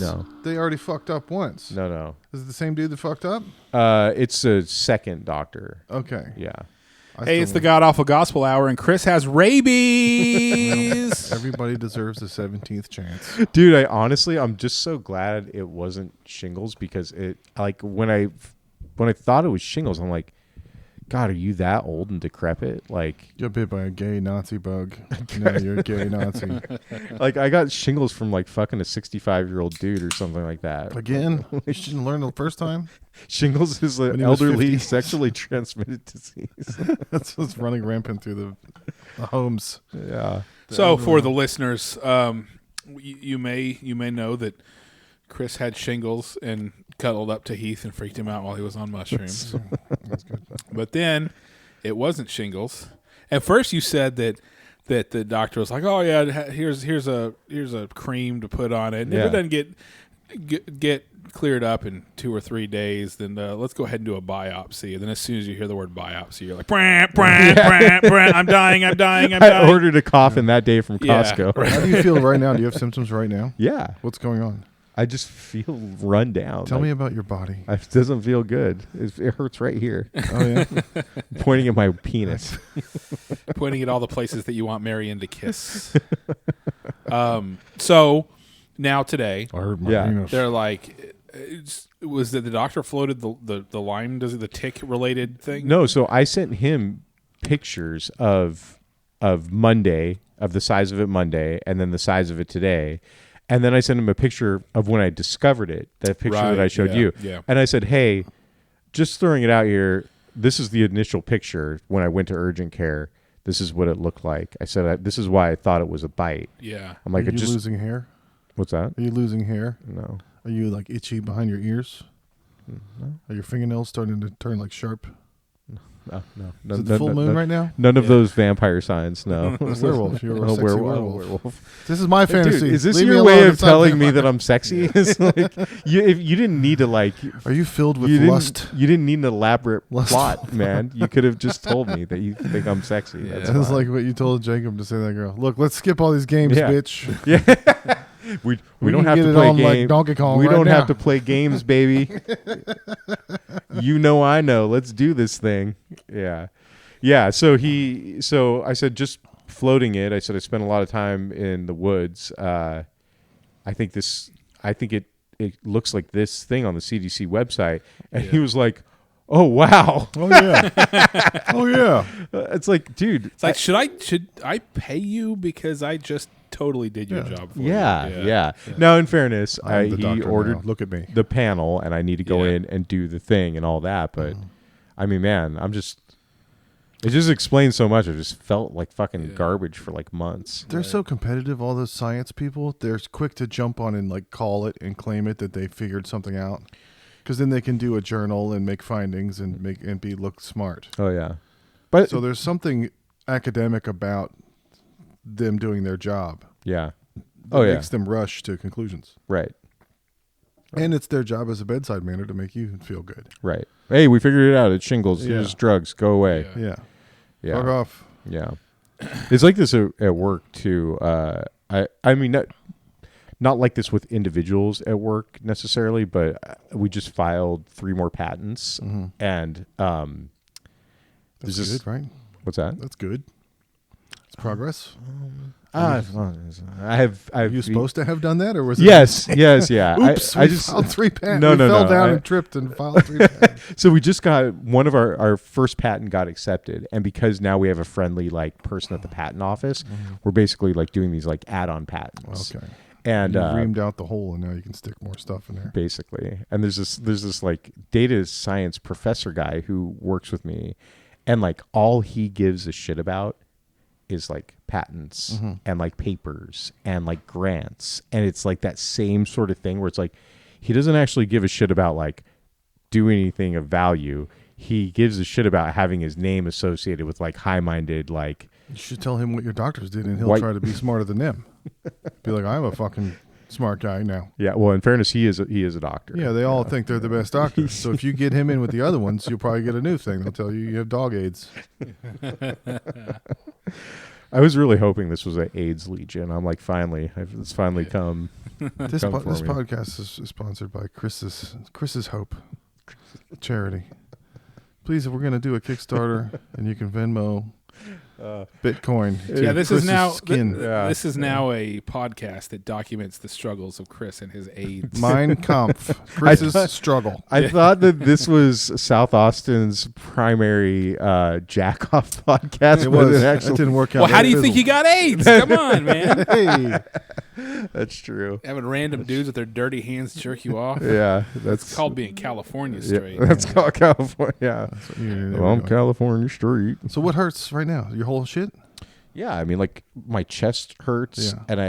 Because No. they already fucked up once. No. Is it the same dude that fucked up? It's a second doctor. Okay. Yeah. Hey, it's the God Awful Gospel Hour, and Chris has rabies. Everybody deserves a 17th chance. Dude, I'm just so glad it wasn't shingles, because it, like, when I thought it was shingles, I'm like, God, are you that old and decrepit? Like, You got bit by a gay Nazi bug. Now you're a gay Nazi. like I got shingles from like fucking a 65-year-old dude or something like that. Again? You shouldn't learn the first time? Shingles is When an he was elderly 50. sexually transmitted disease. That's what's running rampant through the homes. Yeah. So, for the listeners, you may know that Chris had shingles and cuddled up to Heath and freaked him out while he was on mushrooms. That's good. But then it wasn't shingles. At first, you said that the doctor was like, "Oh yeah, here's a cream to put on it. And if it doesn't get cleared up in 2 or 3 days, then let's go ahead and do a biopsy." And then as soon as you hear the word biopsy, you're like, "Brant, I'm dying. I ordered a coffin that day from Costco. right. How do you feel right now? Do you have symptoms right now? Yeah. What's going on? I just feel run down. Tell me about your body. It doesn't feel good. It hurts right here. Oh, yeah? Pointing at my penis. Pointing at all the places that you want Marion to kiss." So now today, I hurt my Yeah. penis. they're like, was that the doctor floated the Lyme, the tick related thing? No, so I sent him pictures of Monday, of the size of it Monday, and then the size of it today. And then I sent him a picture of when I discovered it, that picture that I showed you. Yeah. And I said, hey, just throwing it out here, this is the initial picture when I went to urgent care. This is what it looked like. I said, this is why I thought it was a bite. Yeah. I'm like, Are you losing hair? What's that? Are you losing hair? No. Are you like itchy behind your ears? No. Are your fingernails starting to turn like sharp? No. Is it the full moon right now? None of those vampire signs, no. Werewolf. You're a Oh, sexy werewolf. werewolf. This is my fantasy. Dude, is this Leave me your alone. way of It's not telling me vampire. that I'm sexy? It's like, you didn't need to like. Are you filled with You didn't, lust? you didn't need an elaborate Lust. plot, man. You could have just told me that you think I'm sexy. Yeah. That's That's fine. like what you told Jacob to say to that girl. Look, let's skip all these games, Yeah. bitch. yeah. We don't can have get to it play on like games. Donkey Kong We right don't now. have to play games, baby. You know, I know. Let's do this thing. Yeah. Yeah. So I said, just floating it. I said, I spent a lot of time in the woods. I think it looks like this thing on the CDC website. And he was like, oh, wow. Oh yeah. Oh yeah. It's like, dude. It's like, should I pay you because I just totally did your job for Yeah, you? yeah. Now, in fairness, I'm the he doctor ordered now. Look at me. the panel, and I need to go Yeah. in and do the thing and all that. But I mean, man, it just explains so much. I just felt like fucking garbage for like months. They're so competitive, all those science people. They're quick to jump on and like call it and claim it that they figured something out. Because then they can do a journal and make findings and look smart. Oh yeah, but So there's something academic about them doing their job. yeah, That makes them rush to conclusions. right, And it's their job as a bedside manner to make you feel good. right. Hey, we figured it out. It's shingles. Yeah. Here's drugs. Go away. Yeah. Yeah, Fuck off. yeah. It's like this at work too. I mean, not like this with individuals at work necessarily, but we just filed 3 more patents, and That's this is- good, right? what's that? That's good. It's progress. I have. Are you supposed to have done that, or was it? Yes, yeah. Oops, I we just filed 3 patents. No, we no, fell no, down I- and tripped and filed 3 patents. so we just got one of our first patent got accepted, and because now we have a friendly like person at the patent office, we're basically like doing these like add-on patents. Okay. And You reamed out the hole, and now you can stick more stuff in there. basically, and there's this like data science professor guy who works with me, and like all he gives a shit about is like patents and like papers and like grants, and it's like that same sort of thing where it's like he doesn't actually give a shit about like doing anything of value. He gives a shit about having his name associated with like high-minded like You should tell him what your doctors did, and he'll White- try to be smarter than them. Be like, I'm a fucking smart guy now. yeah. Well, in fairness, he is a doctor. Yeah, they all think they're the best doctors. So if you get him in with the other ones, you'll probably get a new thing. They'll tell you you have dog AIDS. I was really hoping this was an AIDS legion. I'm like, finally, it's finally come. This Come for this me. podcast is sponsored by Chris's Hope charity. Please, if we're gonna do a Kickstarter, and you can Venmo Bitcoin. Yeah, this is Chris's now skin. this is now a podcast that documents the struggles of Chris and his AIDS. Mein Kampf. Chris's struggle. I thought that this was South Austin's primary jack-off podcast. It but was. actually, It didn't work out. Well, how do It you think you fizzled. got AIDS? Come on, man. Hey, that's true. Having random dudes with their dirty hands jerk you off. Yeah, that's It's called being California yeah, straight. that's called California. Yeah. there Well, I'm we go. California street. So what hurts right now? Your whole shit? Yeah, I mean, like my chest hurts, Yeah. and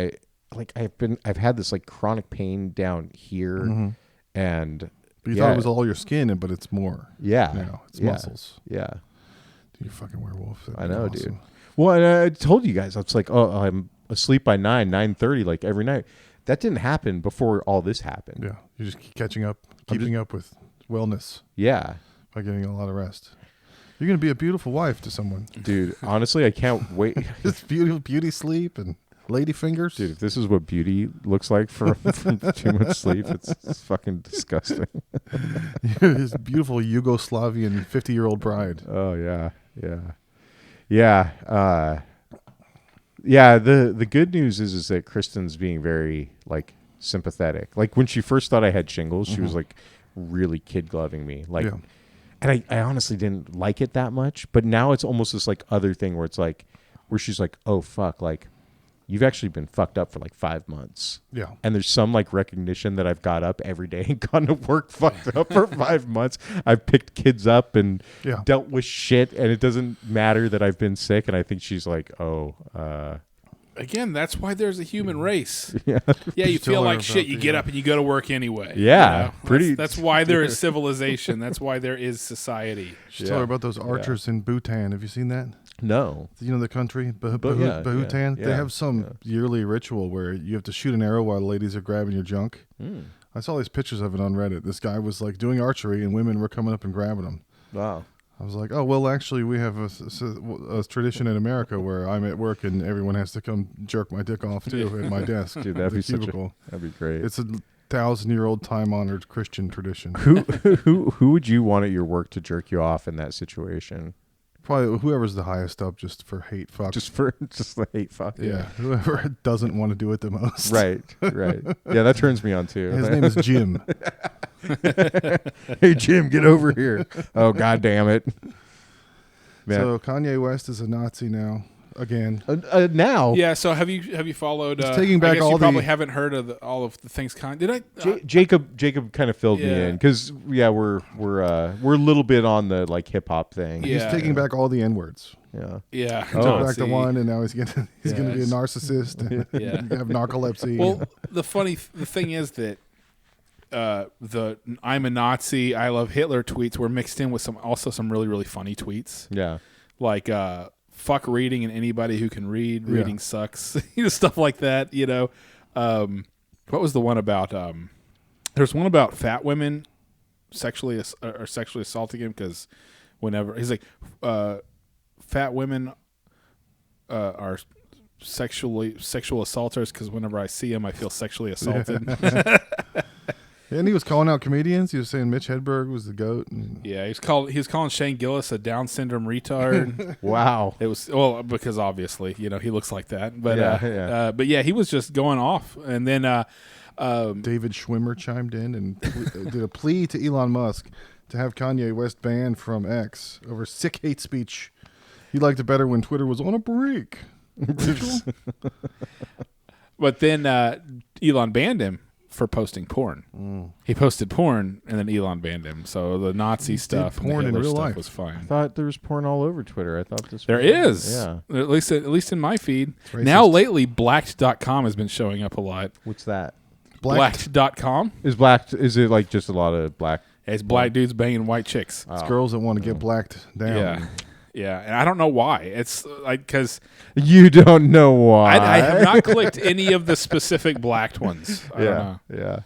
I've had this like chronic pain down here, and But you yeah, thought it was all your skin, but it's more. yeah, Now it's yeah, muscles. Yeah, Dude, you fucking werewolf. That'd I be know, awesome. dude. Well, and I told you guys, I was like, oh, I'm asleep by 9:30, like every night. That didn't happen before all this happened. Yeah, you're just catching up, keeping up with wellness Yeah, by getting a lot of rest. You're gonna be a beautiful wife to someone. dude. Honestly, I can't wait. Just beauty sleep and lady fingers. Dude, if this is what beauty looks like from too much sleep, it's fucking disgusting. His beautiful Yugoslavian 50-year-old bride. Oh yeah, yeah. Yeah. The good news is that Kristen's being very like sympathetic. Like when she first thought I had shingles, she was like really kid gloving me. Like, Yeah. and I honestly didn't like it that much. But now it's almost this like other thing where it's like where she's like, oh fuck, like you've actually been fucked up for like 5 months. Yeah. And there's some like recognition that I've got up every day and gone to work fucked up for 5 months. I've picked kids up and Yeah. dealt with shit, and it doesn't matter that I've been sick. And I think she's like, oh, Again, that's why there's a human race. yeah, Yeah, you Tell feel her like shit. about You the, get up and you go to work anyway. Yeah, pretty- That's why there is civilization. That's why there is society. Just tell her about those archers in Bhutan. Have you seen that? no, You know the country, yeah, Bhutan? yeah, They have some yearly ritual where you have to shoot an arrow while ladies are grabbing your junk. I saw these pictures of it on Reddit. This guy was like doing archery and women were coming up and grabbing him. wow, I was like, oh, well, actually, we have a tradition in America where I'm at work and everyone has to come jerk my dick off, too, at my desk. dude, that'd the be such a, cubicle. that'd be great. It's a 1,000-year-old, time-honored Christian tradition. Who would you want at your work to jerk you off in that situation? Probably whoever's the highest up just for hate fuck. Just the hate fuck. yeah, whoever doesn't want to do it the most. Right. Yeah, that turns me on too. His name is Jim. Hey Jim, get over here. Oh god damn it. Man. So Kanye West is a Nazi now. Again. Now Yeah. So have you followed? He's taking back I guess all you probably the- haven't heard of all of the things. Did I? Jacob kind of filled me Yeah. in because we're a little bit on the like hip hop thing. Yeah. He's taking back all the N-words. Yeah. Yeah. Oh. Took back Nazi. the one, and now he's going to be a Yes. narcissist and Yeah. have narcolepsy. Well, the thing is that the "I'm a Nazi, I love Hitler" tweets were mixed in with some really really funny tweets, Yeah. like "fuck reading" and anybody who can read, Yeah. reading sucks, stuff like that. What was the one about? There's one about fat women sexually assaulting him because whenever he's like, fat women are sexual assaulters because whenever I see them, I feel sexually assaulted. And he was calling out comedians. He was saying Mitch Hedberg was the GOAT. And Yeah, he was calling Shane Gillis a Down syndrome retard. Wow. It was because obviously he looks like that, but Yeah, yeah. he was just going off, and then David Schwimmer chimed in and did a plea to Elon Musk to have Kanye West banned from X over sick hate speech. He liked it better when Twitter was on a break. but then Elon banned him for posting porn. He posted porn, and then Elon banned him. So the Nazi stuff, and the porn in Hitler real stuff life. was fine. I thought there was porn all over Twitter. I thought this There was, is. Yeah. At least in my feed. racist. Now lately, Blacked.com has been showing up a lot. What's that? Blacked.com. Is it like just a lot of black? It's black dudes banging white chicks. It's girls that want to get blacked down. Yeah. Yeah. And I don't know why. It's like, because You don't know why. I have not clicked any of the specific blacked ones. I don't know. Yeah.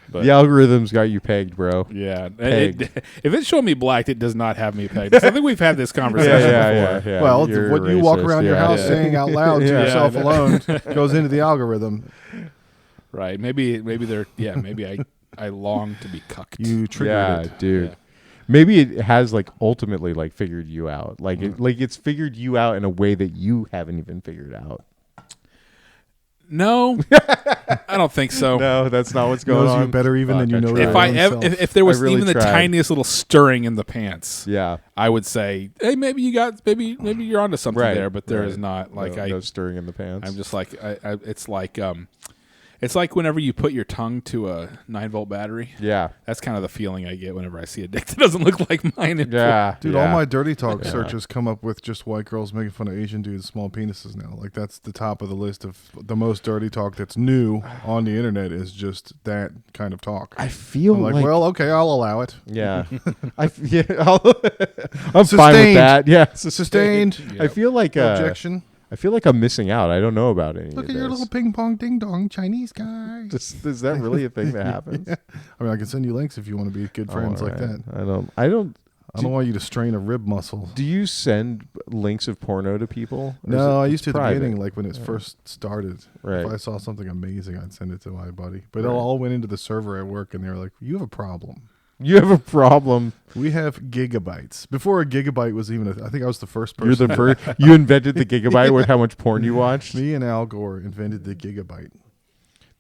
But- The algorithm's got you pegged, bro. Yeah. Pegged. If it's showing me blacked, it does not have me pegged. I think we've had this conversation before. yeah. Well, You're what you walk racist, around your yeah. house saying out loud to Yeah. yourself alone goes into the algorithm. Right. Maybe they're maybe I long to be cucked. You triggered it. dude. Yeah. Maybe it has like ultimately like figured you out. Like it's figured you out in a way that you haven't even figured out. No, I don't think so. No, that's not what's going Knows on. you better even than you know tried. your If I own ever, self. if there was I really even the tried. tiniest little stirring in the pants, Yeah. I would say, hey, maybe you're onto something Right, there, but there right. is not. Like no stirring in the pants. I'm just like it's like whenever you put your tongue to a 9-volt battery. yeah. That's kind of the feeling I get whenever I see a dick that doesn't look like mine. Yeah. Dude, yeah. all my dirty talk searches come up with just white girls making fun of Asian dudes' small penises now. Like that's the top of the list of the most dirty talk that's new on the internet is just that kind of talk. I feel I'm like, well, okay, I'll allow it. yeah. I'm fine with Sustained. that. Yeah. Sustained. I feel like Objection. I feel like I'm missing out. I don't know about any Look of at your this. little ping pong ding dong Chinese guy. Is that really a thing that happens? I mean, I can send you links if you want to be good friends like that. I don't. I don't want you to strain a rib muscle. Do you send links of porno to people? Or is No, it I used to at the private? beginning, like when it first started. Right. If I saw something amazing, I'd send it to my buddy. But it all went into the server at work, and they were like, "You have a problem. You have a problem. We have gigabytes." Before a gigabyte was even, I think I was the first person. You're the first. You invented the gigabyte with how much porn you watched. Me and Al Gore invented the gigabyte.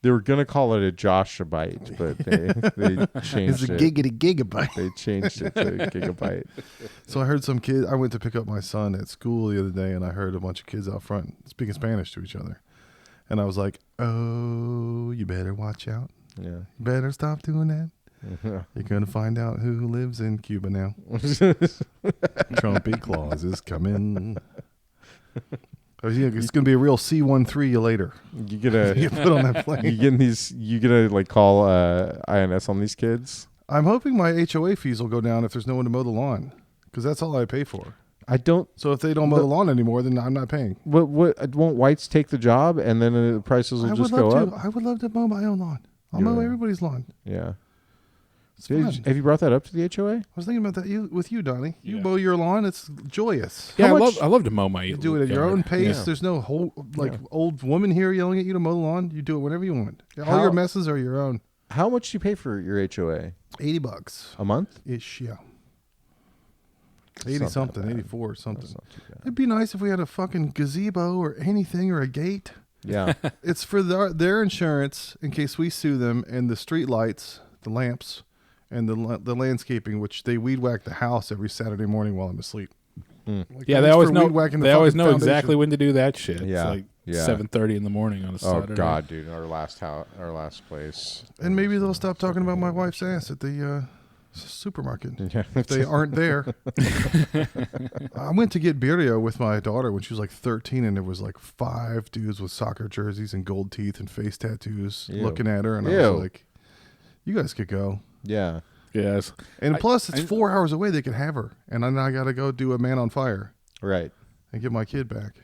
They were gonna call it a Joshabyte, but they changed It's a it. gigabyte. They changed it to gigabyte. So I heard some kid. I went to pick up my son at school the other day, and I heard a bunch of kids out front speaking Spanish to each other, and I was like, "Oh, you better watch out. Yeah. You better stop doing that. You're gonna find out who lives in Cuba now. Trumpy Claus is coming. Oh, yeah, it's gonna be a real C-13 you later. You gonna You put on that plane. you getting these? You gonna like call INS on these kids? I'm hoping my HOA fees will go down if there's no one to mow the lawn, because that's all I pay for. I don't. So if they don't mow the lawn anymore, then I'm not paying. What won't whites take the job and then the prices will just go up? I would love to mow my own lawn. I'll Yeah. mow everybody's lawn. Yeah. It's fun. Have you brought that up to the HOA? I was thinking about that with you, Donnie. You Yeah. mow your lawn; it's joyous. Yeah, How I much- love to mow my. You do it at your yard. own pace. Yeah. There's no whole old woman here yelling at you to mow the lawn. You do it whenever you want. All How- your messes are your own. How much do you pay for your HOA $80 a month? ish, yeah. It's 80 not that something, bad. 84 or something. That's not too bad. It'd be nice if we had a fucking gazebo or anything or a gate. Yeah. It's for their insurance in case we sue them, and the street lights, the lamps, and the landscaping, which they weed whack the house every Saturday morning while I'm asleep. Like, Yeah, at they least always for know. weed whacking the They always fucking know foundation. exactly when to do that shit. Yeah, It's like yeah. 7:30 in the morning on a Oh Saturday. God, dude, our last place. And maybe they'll stop talking about my wife's ass at the supermarket. Yeah. If they aren't there. I went to get birria with my daughter when she was like 13, and there was like 5 dudes with soccer jerseys and gold teeth and face tattoos Ew. looking at her, and I Ew. was like, "You guys could go." Yeah. Yes. And plus, it's 4 hours away. They could have her, and then I got to go do a Man on Fire Right. and get my kid back.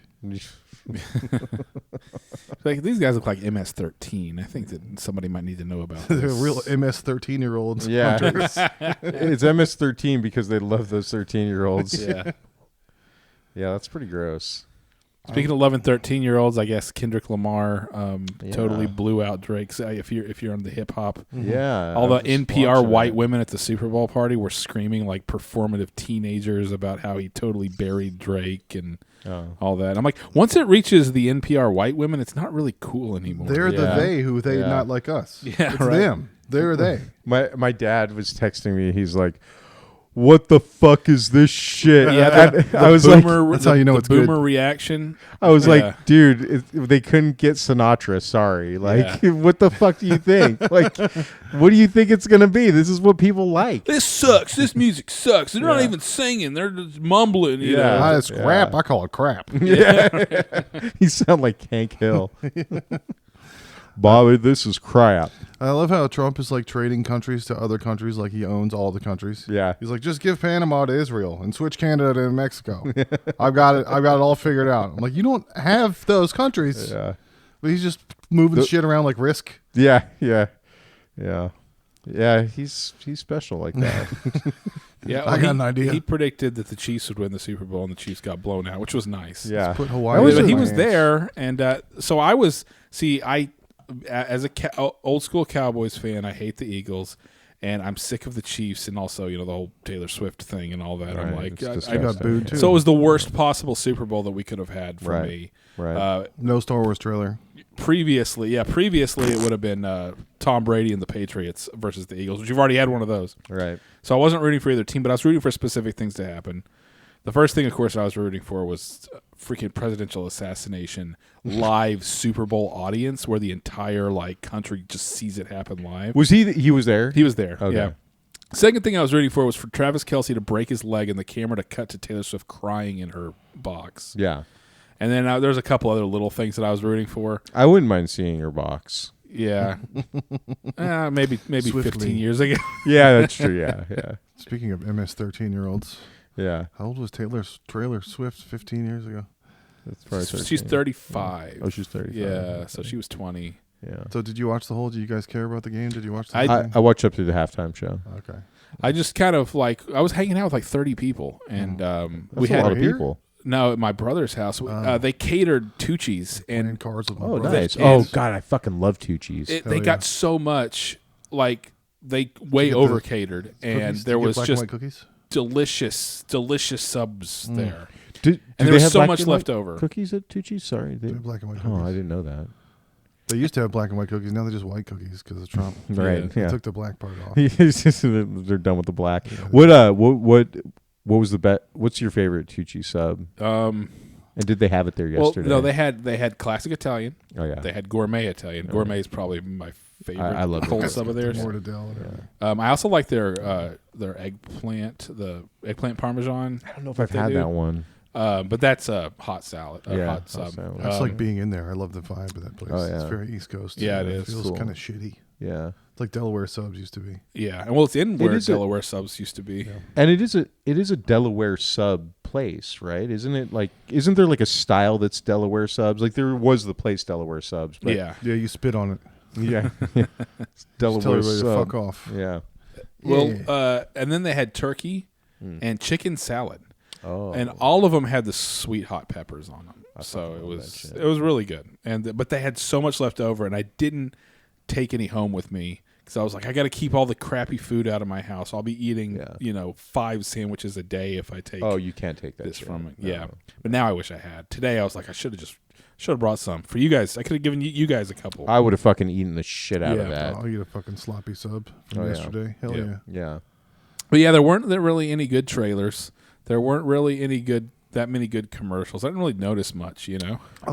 Like these guys look like MS-13. I think that somebody might need to know about They're this. real MS 13-year-olds. Yeah. hunters. It's MS-13 because they love those 13-year-olds. Yeah. Yeah, that's pretty gross. Speaking of 11, 13-year-olds, I guess Kendrick Lamar Yeah. totally blew out Drake's. If you're on the hip hop, Yeah. all I the was NPR watching white that. women at the Super Bowl party were screaming like performative teenagers about how he totally buried Drake and Oh. all that. I'm like, once it reaches the NPR white women, it's not really cool anymore. They're the Yeah. they who they Yeah. not like us. Yeah, it's right. them. They're they. My dad was texting me. He's like, "What the fuck is this shit?" Yeah, And I was like, That's how you know the it's good. boomer reaction. I was Yeah. like, dude, they couldn't get Sinatra. Sorry. Like, what the fuck do you think? Like, what do you think it's going to be? This is what people like. This sucks. This music sucks. They're not Yeah. even singing. They're just mumbling. You Yeah. know? It's crap. Yeah. I call it crap. Yeah. You sound like Hank Hill. Bobby, this is crap. I love how Trump is like trading countries to other countries, like he owns all the countries. Yeah. He's like, just give Panama to Israel and switch Canada to Mexico. I've got it all figured out. I'm like, you don't have those countries. Yeah. But he's just moving shit around like Risk. Yeah. Yeah. Yeah. Yeah. He's special like that. Yeah, I got an idea. He predicted that the Chiefs would win the Super Bowl, and the Chiefs got blown out, which was nice. Yeah. Put Hawaii. That was in But he my was hands. there, and so I was. See, I as a old school Cowboys fan, I hate the Eagles, and I'm sick of the Chiefs, and also the whole Taylor Swift thing and all that. I'm Right, like, it's I got booed too. so it was the worst possible Super Bowl that we could have had for Right. me. Right. No Star Wars trailer. Previously it would have been Tom Brady and the Patriots versus the Eagles, which you've already had one of those. Right. So I wasn't rooting for either team, but I was rooting for specific things to happen. The first thing, of course, I was rooting for was freaking presidential assassination live Super Bowl audience where the entire country just sees it happen live. Was he was there? He was there. Okay. Yeah. Second thing I was rooting for was for Travis Kelce to break his leg and the camera to cut to Taylor Swift crying in her box. Yeah. And then there's a couple other little things that I was rooting for. I wouldn't mind seeing her box. Yeah. Maybe Swiftly. 15 years ago. Yeah, that's true. Yeah. Yeah. Speaking of MS 13-year-olds, Yeah. how old was Taylor Swift 15 years ago? That's probably She's 13. 35. Oh, she's 35. Yeah, so she was 20. Yeah. So did you watch the whole? Do you guys care about the game? Did you watch the I- whole I thing? watched up to the halftime show. Okay. I just kind of I was hanging out with 30 people, and we That's a had lot of here? people. no at my brother's house. They catered Tucci's, And and cars with my Oh, brother. nice. It Oh, is- God, I fucking love Tucci's. they yeah. got so much they way get over the catered, Cookies? and Did there you get was black and just white cookies. delicious subs there, do and there they was have so black much and white left over. Cookies at Tucci's? Sorry. They have black and white cookies. Oh, I didn't know that. They used to have black and white cookies. Now they're just white cookies because of Trump. Right. They Yeah. took the black part off. It's just that they're done with the black. Yeah. What was the bet? What's your favorite Tucci sub? And did they have it there Well, yesterday? no, they had classic Italian. Oh yeah. They had gourmet Italian. Gourmet is probably my favorite. I love cold it. sub of theirs. Mortadella. Whatever. I also like their eggplant, the eggplant parmesan. I don't know if I've they had do. that one. But that's a hot salad. Yeah, Hot hot sub. salad. That's like being in there. I love the vibe of that place. Oh, yeah. It's very East Coast. Yeah, it is. feels Cool. kind of shitty. Yeah. It's like Delaware subs used to be. Yeah, and well, it's in where is a- Delaware subs used to be. Yeah. And it is a Delaware sub place, right? Isn't there like a style that's Delaware subs? Like there was the place Delaware subs, but Yeah. Yeah, you spit on it. yeah. It's Just tell Delaware everybody to sub. fuck off. Yeah. Well, and then they had turkey and chicken salad, Oh. and all of them had the sweet hot peppers on them. So fucking it love was that shit. it was really good. But they had so much left over, and I didn't take any home with me because I was like, I got to keep all the crappy food out of my house. I'll be eating, Yeah. 5 sandwiches a day if I take Oh, you can't take that this shit. from it. No. Yeah, but now I wish I had. Today I was like, I should have brought some for you guys. I could have given you guys a couple. I would have fucking eaten the shit out of Yeah. that. I'll eat a fucking sloppy sub from Oh, yeah. yesterday. Hell Yeah. yeah. Yeah. But yeah, there weren't really any good trailers. There weren't really that many good commercials. I didn't really notice much, I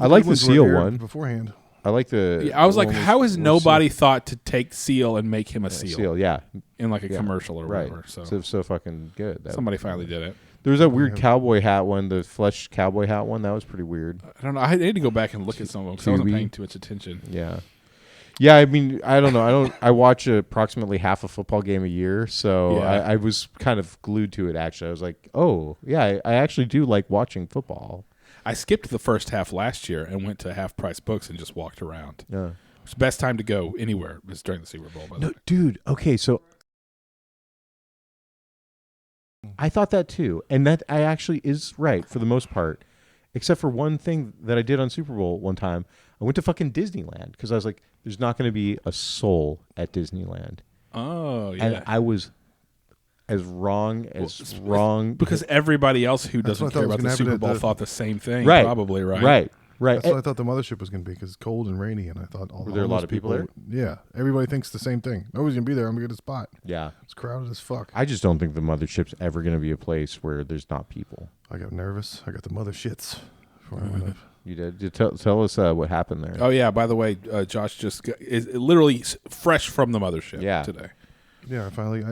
like the Ones were seal aired one. beforehand. I like the. Yeah, I was the like, one with- how has with nobody thought to take Seal and make him a seal. seal, Yeah. in like a Yeah. commercial or Right. whatever? So, So fucking good. somebody finally did it. There was that weird Yeah. cowboy hat one, the flesh cowboy hat one. That was pretty weird. I don't know. I need to go back and look at some of them because I wasn't Tubi. paying too much attention. Yeah. Yeah, I mean, I don't know. I watch approximately half a football game a year, so Yeah. I was kind of glued to it. Actually, I was like, oh yeah, I actually do like watching football. I skipped the first half last year and went to Half Price Books and just walked around. Yeah. It's the best time to go anywhere is during the Super Bowl. By the No, way. dude. Okay, so I thought that too, and that I actually is right for the most part, except for one thing that I did on Super Bowl one time. I went to fucking Disneyland because I was like, "There's not going to be a soul at Disneyland," Oh yeah, and I was as wrong as wrong because everybody else who That's doesn't what I thought care was about gonna the happen Super at Bowl the- thought the same thing. Right. Probably right. right. That's what I thought the mothership was going to be because it's cold and rainy, and I thought all Were there a all lot those of people there? Yeah, everybody thinks the same thing. Nobody's going to be there. I'm going to get a spot. Yeah, It's crowded as fuck. I just don't think the mothership's ever going to be a place where there's not people. I got nervous. I got the mother shits before I went up. You did. You tell us what happened there. Oh yeah. By the way, Josh just is literally fresh from the mothership. Yeah. Today. Yeah, I finally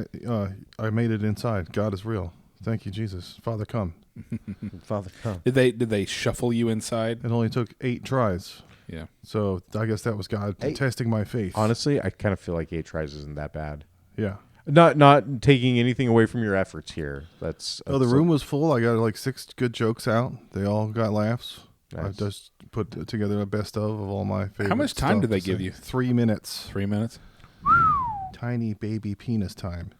I made it inside. God is real. Thank you, Jesus. Father, come. Father, come. Did they shuffle you inside? It only took 8 tries. Yeah. So I guess that was God Hey, testing my faith. Honestly, I kind of feel like 8 tries isn't that bad. Yeah. Not taking anything away from your efforts here. That's Oh, the room was full. I got like 6 good jokes out. They all got laughs. I Nice. just put together a best of all my favorite. How much time stuff did they to give say. you? 3 minutes. 3 minutes. Tiny baby penis time.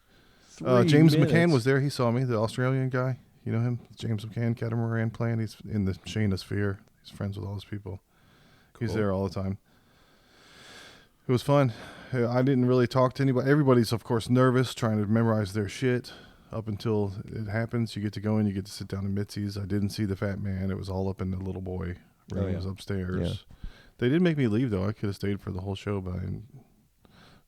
3 James minutes. McCann was there. He saw me, the Australian guy. You know him? James McCann, Catamaran playing. He's in the Shayna sphere. He's friends with all those people. He's Cool. there all the time. It was fun. I didn't really talk to anybody. Everybody's, of course, nervous, trying to memorize their shit. Up until it happens, you get to go in, you get to sit down in Mitzi's. I didn't see the fat man. It was all up in the little boy room. Oh, yeah. It was upstairs. Yeah. They did make me leave, though. I could have stayed for the whole show, but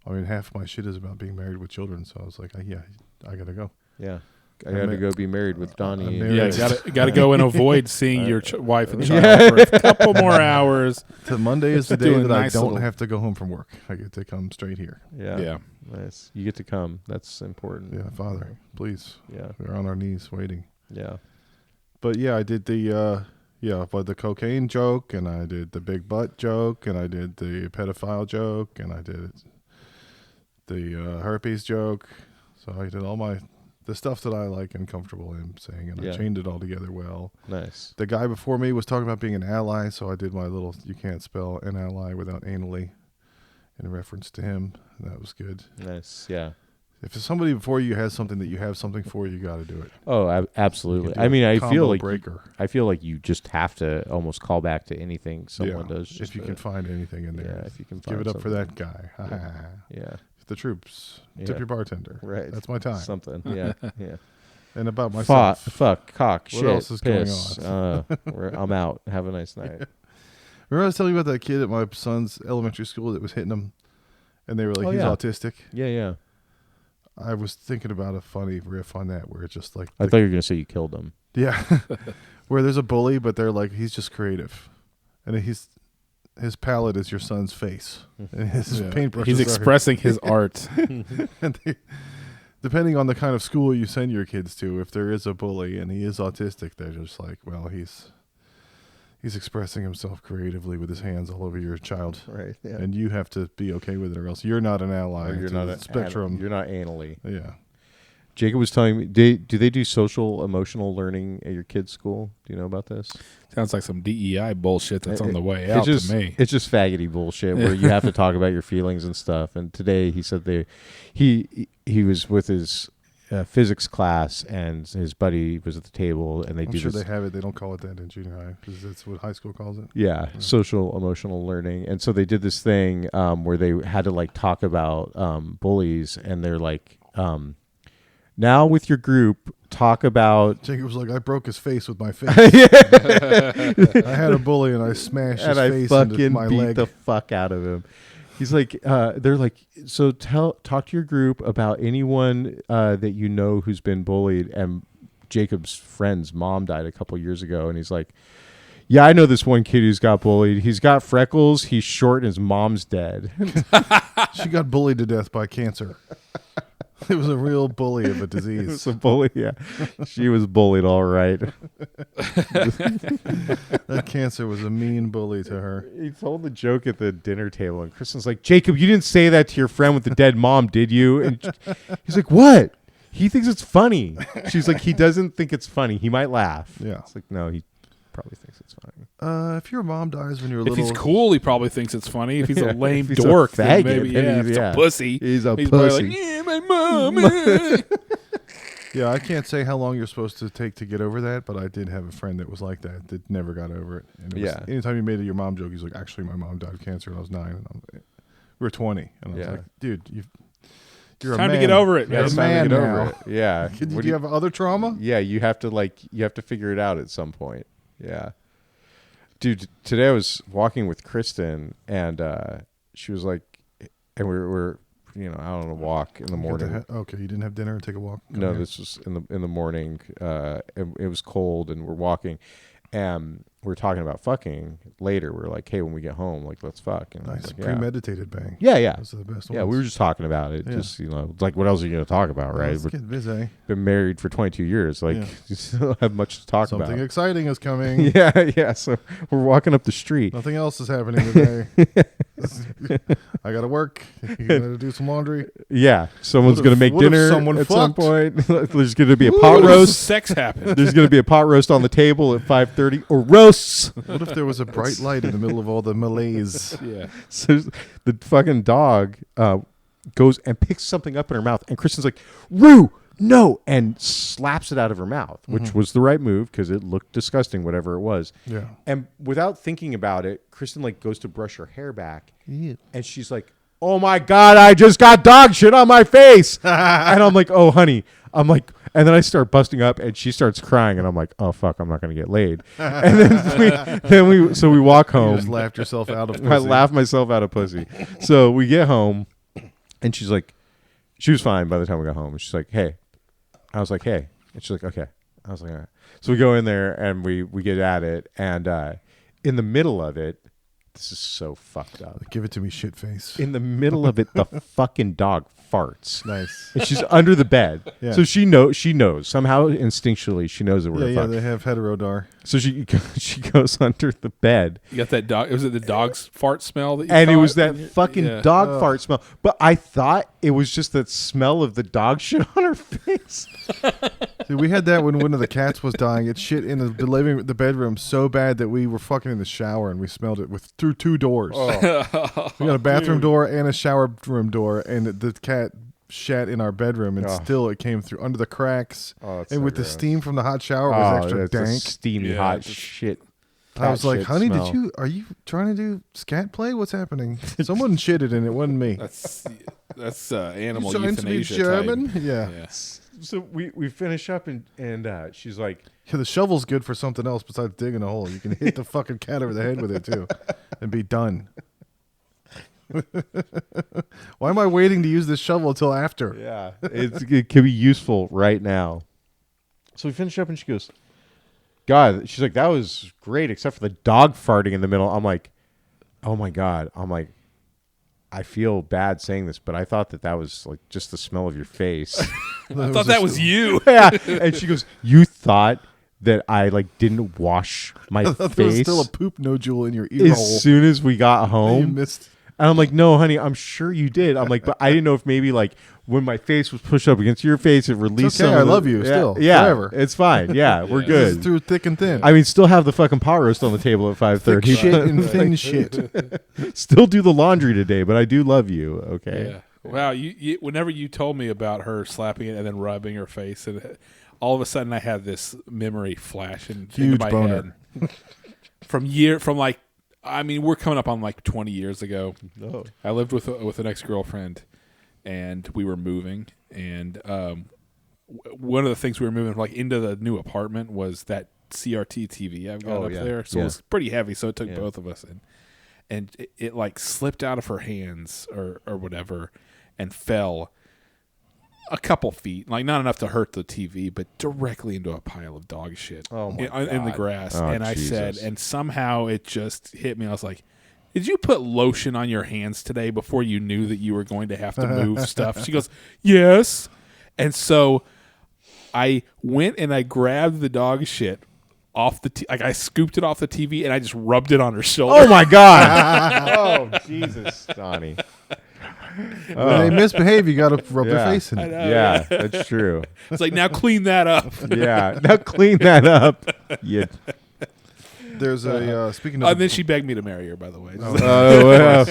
I mean, half my shit is about being married with children, so I was like, yeah, I got to go. Yeah. I had to go be married with Donnie. married. Yeah, got to go and avoid seeing your wife and child for a couple more hours. The Monday is the Do day a that nice I don't little- have to go home from work. I get to come straight here. Yeah. Yeah. Nice. You get to come. That's important. Yeah, Father, please. Yeah. We're on our knees waiting. Yeah. But yeah, I did the but the cocaine joke, and I did the big butt joke, and I did the pedophile joke, and I did the herpes joke. So I did all the stuff that I like and comfortable in saying, and Yeah. I chained it all together well. Nice. The guy before me was talking about being an ally, so I did my little "you can't spell an ally without anally" in reference to him. That was good. Nice. Yeah. If somebody before you has something that you have something for, you got to do it. Oh, absolutely. You can do I mean, a I combo feel like breaker. you just have to almost call back to anything someone does. If just you to- can find anything in there. Yeah, if you can give find it up for something. that guy. Yeah. The troops. Yeah. Tip your bartender. Right. That's my time. Something. Yeah. Yeah. And about myself. Fuck. Cock. What shit. else is going piss. I'm out. Have a nice night. Remember I was telling you about that kid at my son's elementary school that was hitting him, and they were like, Oh, he's yeah. autistic. Yeah. Yeah. I was thinking about a funny riff on that where it's just like, I thought you were gonna say you killed him. yeah, where there's a bully, but they're like, he's just creative, and his palette is your son's face, and his Yeah. paintbrushes. He's are- expressing his art. and depending on the kind of school you send your kids to, if there is a bully and he is autistic, they're just like, well, he's expressing himself creatively with his hands all over your child, Right. Yeah. and you have to be okay with it, or else you're not an ally. You're to not the a spectrum. You're not anally. Yeah. Jacob was telling me, do they do social emotional learning at your kids' school? Do you know about this? Sounds like some DEI bullshit that's on the way out just, to me. It's just faggoty bullshit where you have to talk about your feelings and stuff. And today he said he was with his physics class and his buddy was at the table and they I'm do sure this. they have it. They don't call it that in junior high because that's what high school calls it. Yeah, social emotional learning. And so they did this thing where they had to like talk about bullies, and they're like, now with your group, talk about. Jacob was like, I broke his face with my face. I had a bully and I smashed his And I face into fucking my beat leg. the fuck out of him. He's like, they're like, so talk to your group about anyone that you know who's been bullied. And Jacob's friend's mom died a couple years ago, and he's like, yeah, I know this one kid who's got bullied. He's got freckles. He's short, and his mom's dead. She got bullied to death by cancer. It was a real bully of a disease. It's a bully. Yeah, she was bullied. All right. That cancer was a mean bully to her. He told the joke at the dinner table, and Kristen's like, Jacob, you didn't say that to your friend with the dead mom, did you? And he's like, what? He thinks it's funny. She's like, he doesn't think it's funny. He might laugh. Yeah. It's like, no, he probably thinks it's funny. If your mom dies when you're If little, he's cool, he probably thinks it's funny. If he's Yeah, a lame if he's a dork, then faggot, maybe then yeah. he's- If it's yeah. a pussy, He's a probably pussy. like, yeah, my mom. yeah, I can't say how long you're supposed to take to get over that, but I did have a friend that was like that never got over it. And it was, Yeah. anytime you made it your mom joke, he's like, actually, my mom died of cancer when I was 9. And we were 20. And I was Yeah. like, dude, you're a Time to man. get over it. You're Yeah, a it's time to man get now. over it. Yeah. Did What you have other trauma? Yeah, you have to figure it out at some point. Yeah. Dude, today I was walking with Kristen, and she was like, and we're out on a walk in the morning. Okay, you didn't have dinner and take a walk? No, Okay. this was in the morning. It was cold, and we're walking, and we're talking about fucking later. We're like, hey, when we get home, like, let's fuck. And I was Nice like, yeah. premeditated bang. Yeah. Those are the best Yeah, ones. we were just talking about it. Yeah. Just, like, what else are you going to talk about, right? Let's We've get busy. been married for 22 years. Like, Yeah. you still have much to talk Something about. exciting is coming. Yeah. So we're walking up the street. Nothing else is happening today. I got to work. You got to do some laundry. Yeah, someone's What going if- to make what if dinner someone at some fucked? point. There's going to be a What pot if roast. sex happened? There's going to be a pot roast on the table at 5:30 or roasts. What if there was a bright light in the middle of all the malaise? Yeah. So the fucking dog goes and picks something up in her mouth, and Kristen's like, "Roo, no!" and slaps it out of her mouth, which was the right move because it looked disgusting, whatever it was. Yeah. And without thinking about it, Kristen like goes to brush her hair back, and she's like, oh my God, I just got dog shit on my face. And I'm like, oh, honey. I'm like, and then I start busting up and she starts crying and I'm like, oh, fuck, I'm not going to get laid. And then we walk You home. just laughed yourself out of pussy. I laughed myself out of pussy. So we get home and she's like, she was fine by the time we got home. She's like, hey. I was like, hey. And she's like, okay. I was like, all right. So we go in there and we get at it. And in the middle of it, this is so fucked up. Give it to me, shit face. In the middle of it, the fucking dog farts. Nice. And she's under the bed. Yeah. So she knows. Somehow instinctually she knows that we're Yeah, fucked. they have heterodar. So she goes under the bed. You got that dog? Was it the dog's fart smell that you And it caught? was that fucking Yeah. dog fart smell. But I thought it was just that smell of the dog shit on her face. Dude, we had that when one of the cats was dying. It shit in the bedroom so bad that we were fucking in the shower and we smelled it through 2 doors. We got a bathroom door and a shower room door, and the cat shat in our bedroom, and still it came through under the cracks. Oh, it's and so with the gross. steam from the hot shower was extra that's a dank. steamy Yeah, hot just- shit. I was cat like, shit honey, smell. are you trying to do scat play? What's happening? Someone shitted and it wasn't me. That's animal You trying to be euthanasia German? type. Yeah. Yeah. So we finish up and she's like, Yeah, the shovel's good for something else besides digging a hole. You can hit the fucking cat over the head with it too, and be done. Why am I waiting to use this shovel until after? yeah, it could be useful right now. So we finish up and she goes, God, she's like, that was great except for the dog farting in the middle. I'm like, oh my God. I'm like, I feel bad saying this, but I thought that was like just the smell of your face. I thought that was you. Yeah. And she goes, you thought that I like didn't wash my There was face still a poop nodule in your ear hole. as soon as we got You home? missed. And I'm like, no, honey, I'm sure you did. I'm like, but I didn't know if maybe like when my face was pushed up against your face, it released okay, some I of the- love you yeah, still, Yeah, forever. it's fine. Yeah, we're This is good. through thick and thin. I mean, still have the fucking pot roast on the table at Thick 5:30. shit and thin shit. Still do the laundry today, but I do love you. Okay. Yeah. Wow. You whenever you told me about her slapping it and then rubbing her face, and all of a sudden I had this memory flash into Huge my boner. head. We're coming up on like 20 years ago. No. I lived with an ex-girlfriend, and we were moving. And one of the things we were moving like into the new apartment was that CRT TV I've got up there. So it was pretty heavy. So it took both of us, and it like slipped out of her hands or whatever, and fell a couple feet, like not enough to hurt the TV, but directly into a pile of dog shit Oh my in the God. grass. Oh, and I said, Jesus. and somehow it just hit me. I was like, did you put lotion on your hands today before you knew that you were going to have to move stuff? She goes, yes. And so I went and I grabbed the dog shit off the I scooped it off the TV and I just rubbed it on her shoulder. Oh my God. Oh Jesus, Donnie. When they misbehave, you got to rub their Yeah. face in it. Yeah, that's true. It's like, now clean that up. Yeah. Now clean that up. Yeah. There's a speaking of And then she begged me to marry her, by the way. Oh, well,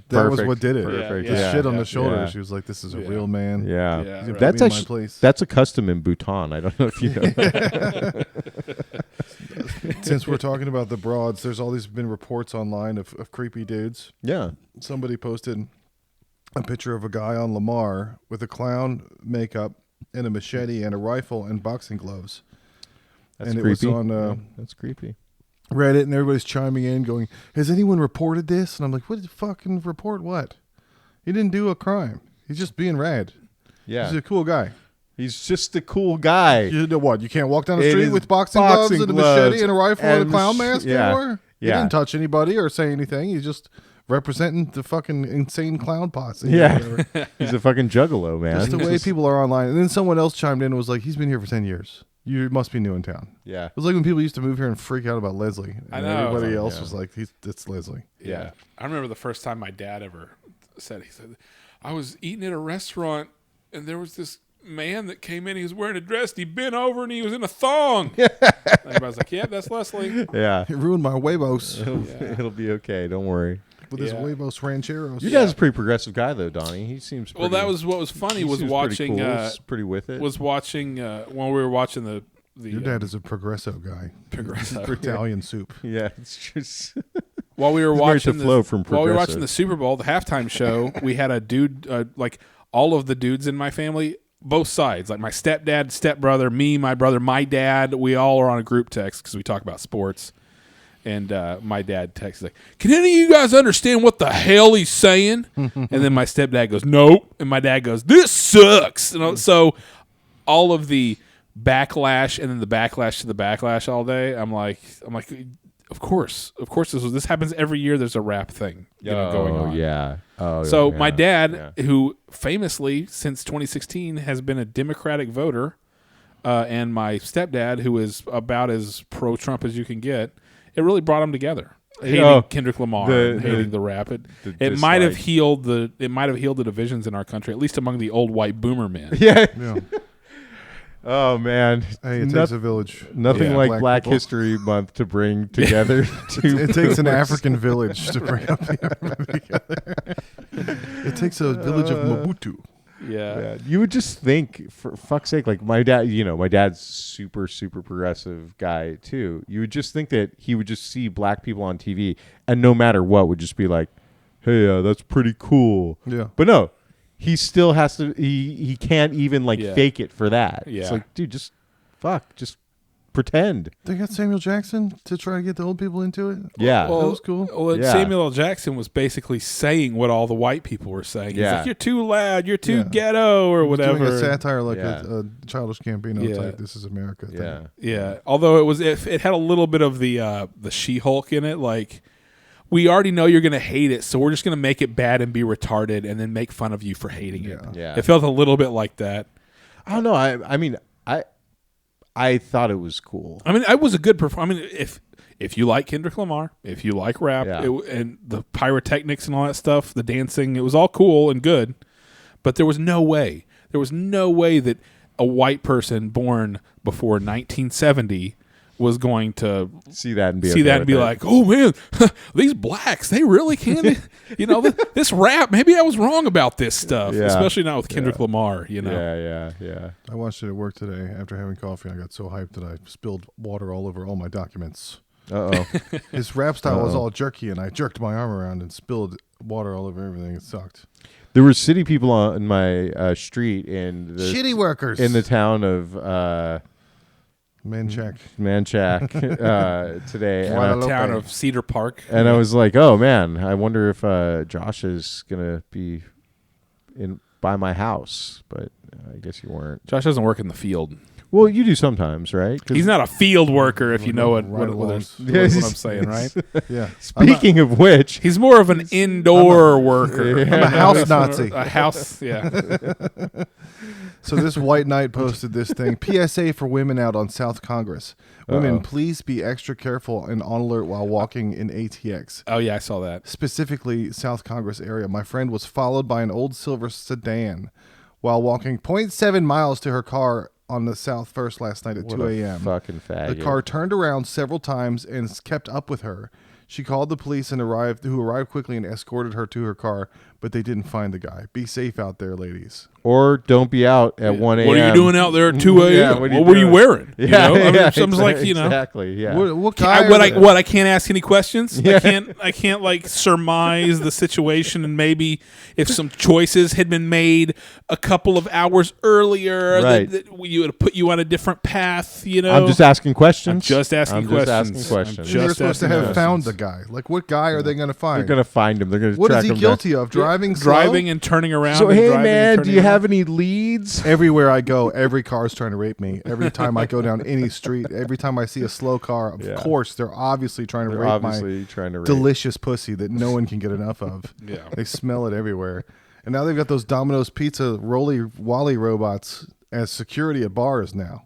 that was what did it. Perfect. Yeah, The Yeah. shit on yeah, the shoulder. yeah. She was like, "This is a Yeah. real man." Yeah. Yeah, He's gonna right. put That's me in my actually place. that's a custom in Bhutan. I don't know if you know that. Since we're talking about the broads, there's all these been reports online of creepy dudes. Yeah. Somebody posted a picture of a guy on Lamar with a clown makeup and a machete and a rifle and boxing gloves. That's And it creepy. was on Yeah, that's creepy. Reddit, and everybody's chiming in, going, "Has anyone reported this?" And I'm like, "What did fucking report? What? He didn't do a crime. He's just being rad. Yeah. He's a cool guy. He's just a cool guy. You know what? You can't walk down the It street is with boxing gloves boxing and a gloves machete and a rifle and a and clown mask yeah. anymore. He Yeah. didn't touch anybody or say anything. He's just representing the fucking insane clown posse. or Yeah. whatever. He's a fucking juggalo, man. Just the way people are online. And then someone else chimed in and was like, "He's been here for 10 years. You must be new in town." Yeah. It was like when people used to move here and freak out about Leslie. I And know. everybody else Yeah. was like, "It's Leslie." Yeah. I remember the first time my dad ever he said, I was eating at a restaurant and there was this man that came in. He was wearing a dress. And he bent over and he was in a thong. Everybody's like, yeah, that's Leslie. Yeah. It ruined my huevos It'll be okay. Don't worry. with his Yeah. huevos rancheros. Your dad's a pretty progressive guy, though, Donnie. He seems pretty, Well, that was what was funny he was seems watching pretty, cool. He's pretty with it. when we were watching the Your dad is a progresso guy. Progressive. For Italian soup. Yeah. It's just. while we were Married to watching Flo from while we were watching Progressive. the Super Bowl, the halftime show, we had a dude, like all of the dudes in my family, both sides, like my stepdad, stepbrother, me, my brother, my dad. We all are on a group text because we talk about sports. And my dad texts like, "Can any of you guys understand what the hell he's saying?" And then my stepdad goes, "Nope," and my dad goes, "This sucks." So all of the backlash and then the backlash to the backlash all day. I'm like, of course, this happens every year. There's a rap thing going on. Yeah. Oh, So yeah, my dad, yeah. who famously since 2016 has been a Democratic voter, and my stepdad, who is about as pro-Trump as you can get, it really brought them together. Hating Kendrick Lamar and hating the rap. It might have healed the divisions in our country, at least among the old white boomer men. Yeah. Yeah. Oh man. Hey, it takes a village. Nothing Yeah. like Black people. History Month to bring together two It takes an boomers. African village to bring up everybody together. It takes a village of Mobutu. Yeah. Yeah, you would just think, for fuck's sake, like my dad, my dad's super progressive guy too. You would just think that he would just see black people on TV and no matter what would just be like, "Hey, that's pretty cool." Yeah. But no, he still has to. He can't even Yeah. fake it for that. Yeah. It's like, dude, just pretend. They got Samuel Jackson to try to get the old people into it. Yeah. That was cool. Well, Yeah. Samuel L. Jackson was basically saying what all the white people were saying. He's Yeah. like, "You're too loud. You're too Yeah. ghetto," or He was whatever. doing a satire like Yeah. a Childish Gambino Yeah. type. This is America. Thing. Yeah. Yeah, although it had a little bit of the She-Hulk in it. Like, we already know you're gonna hate it, so we're just gonna make it bad and be retarded, and then make fun of you for hating it. Yeah. It felt a little bit like that. I don't know. I mean, I thought it was cool. I mean, it was a good performance. I mean, if you like Kendrick Lamar, if you like rap, Yeah. and the pyrotechnics and all that stuff, the dancing, it was all cool and good. But there was no way that a white person born before 1970 was going to See that and be see okay that and with be it. like, "Oh man, these blacks, they really can." This rap. Maybe I was wrong about this stuff, Yeah. especially not with Kendrick Lamar. Yeah. I watched it at work today. After having coffee, I got so hyped that I spilled water all over all my documents. Uh-oh. His rap style was all jerky, and I jerked my arm around and spilled water all over everything. It sucked. There were city people on my street in the Shitty workers in the town of Manchac. Manchac today, and, Guadalupe. Town of Cedar Park. I was like, "Oh man, I wonder if Josh is gonna be in by my house." But I guess you weren't. Josh doesn't work in the field. Well, you do sometimes, right? 'Cause He's not a field worker, if you know what Ride-alongs. I'm saying, right? Yeah. Speaking of which, He's more of an indoor worker. I'm a house Nazi. A house, yeah. So this white knight posted this thing. PSA for women out on South Congress. Women, please be extra careful and on alert while walking in ATX. Oh yeah, I saw that. Specifically, South Congress area. My friend was followed by an old silver sedan while walking 0.7 miles to her car on the South First last night at what 2 a a.m. fucking faggot. The car turned around several times and kept up with her. She called the police who arrived quickly and escorted her to her car, but they didn't find the guy. Be safe out there, ladies. Or don't be out at 1 a.m. What are you doing out there at 2 a.m.? Yeah, what are you were you doing? wearing? You Yeah, know? I mean, yeah, I'm just like, you know. exactly. Yeah. What guy? I can't ask any questions. I can't like surmise the situation, and maybe if some choices had been made a couple of hours earlier, Right. that you would have put you on a different path. You know, I'm just asking questions. I'm just asking I'm questions. just asking questions. I'm They're just supposed to asking have questions. found the guy. Like, what guy are they going to find? They're gonna find him. They're gonna What track is he him guilty of? Driving slow? driving and turning around. So and hey driving and man, do turning you around. have any leads? Everywhere I go, every car is trying to rape me. Every time I go down any street, every time I see a slow car, of Yeah. course, they're obviously trying to They're rape my obviously trying to rape. delicious pussy that no one can get enough of. Yeah. They smell it everywhere. And now they've got those Domino's Pizza Wally robots as security at bars now.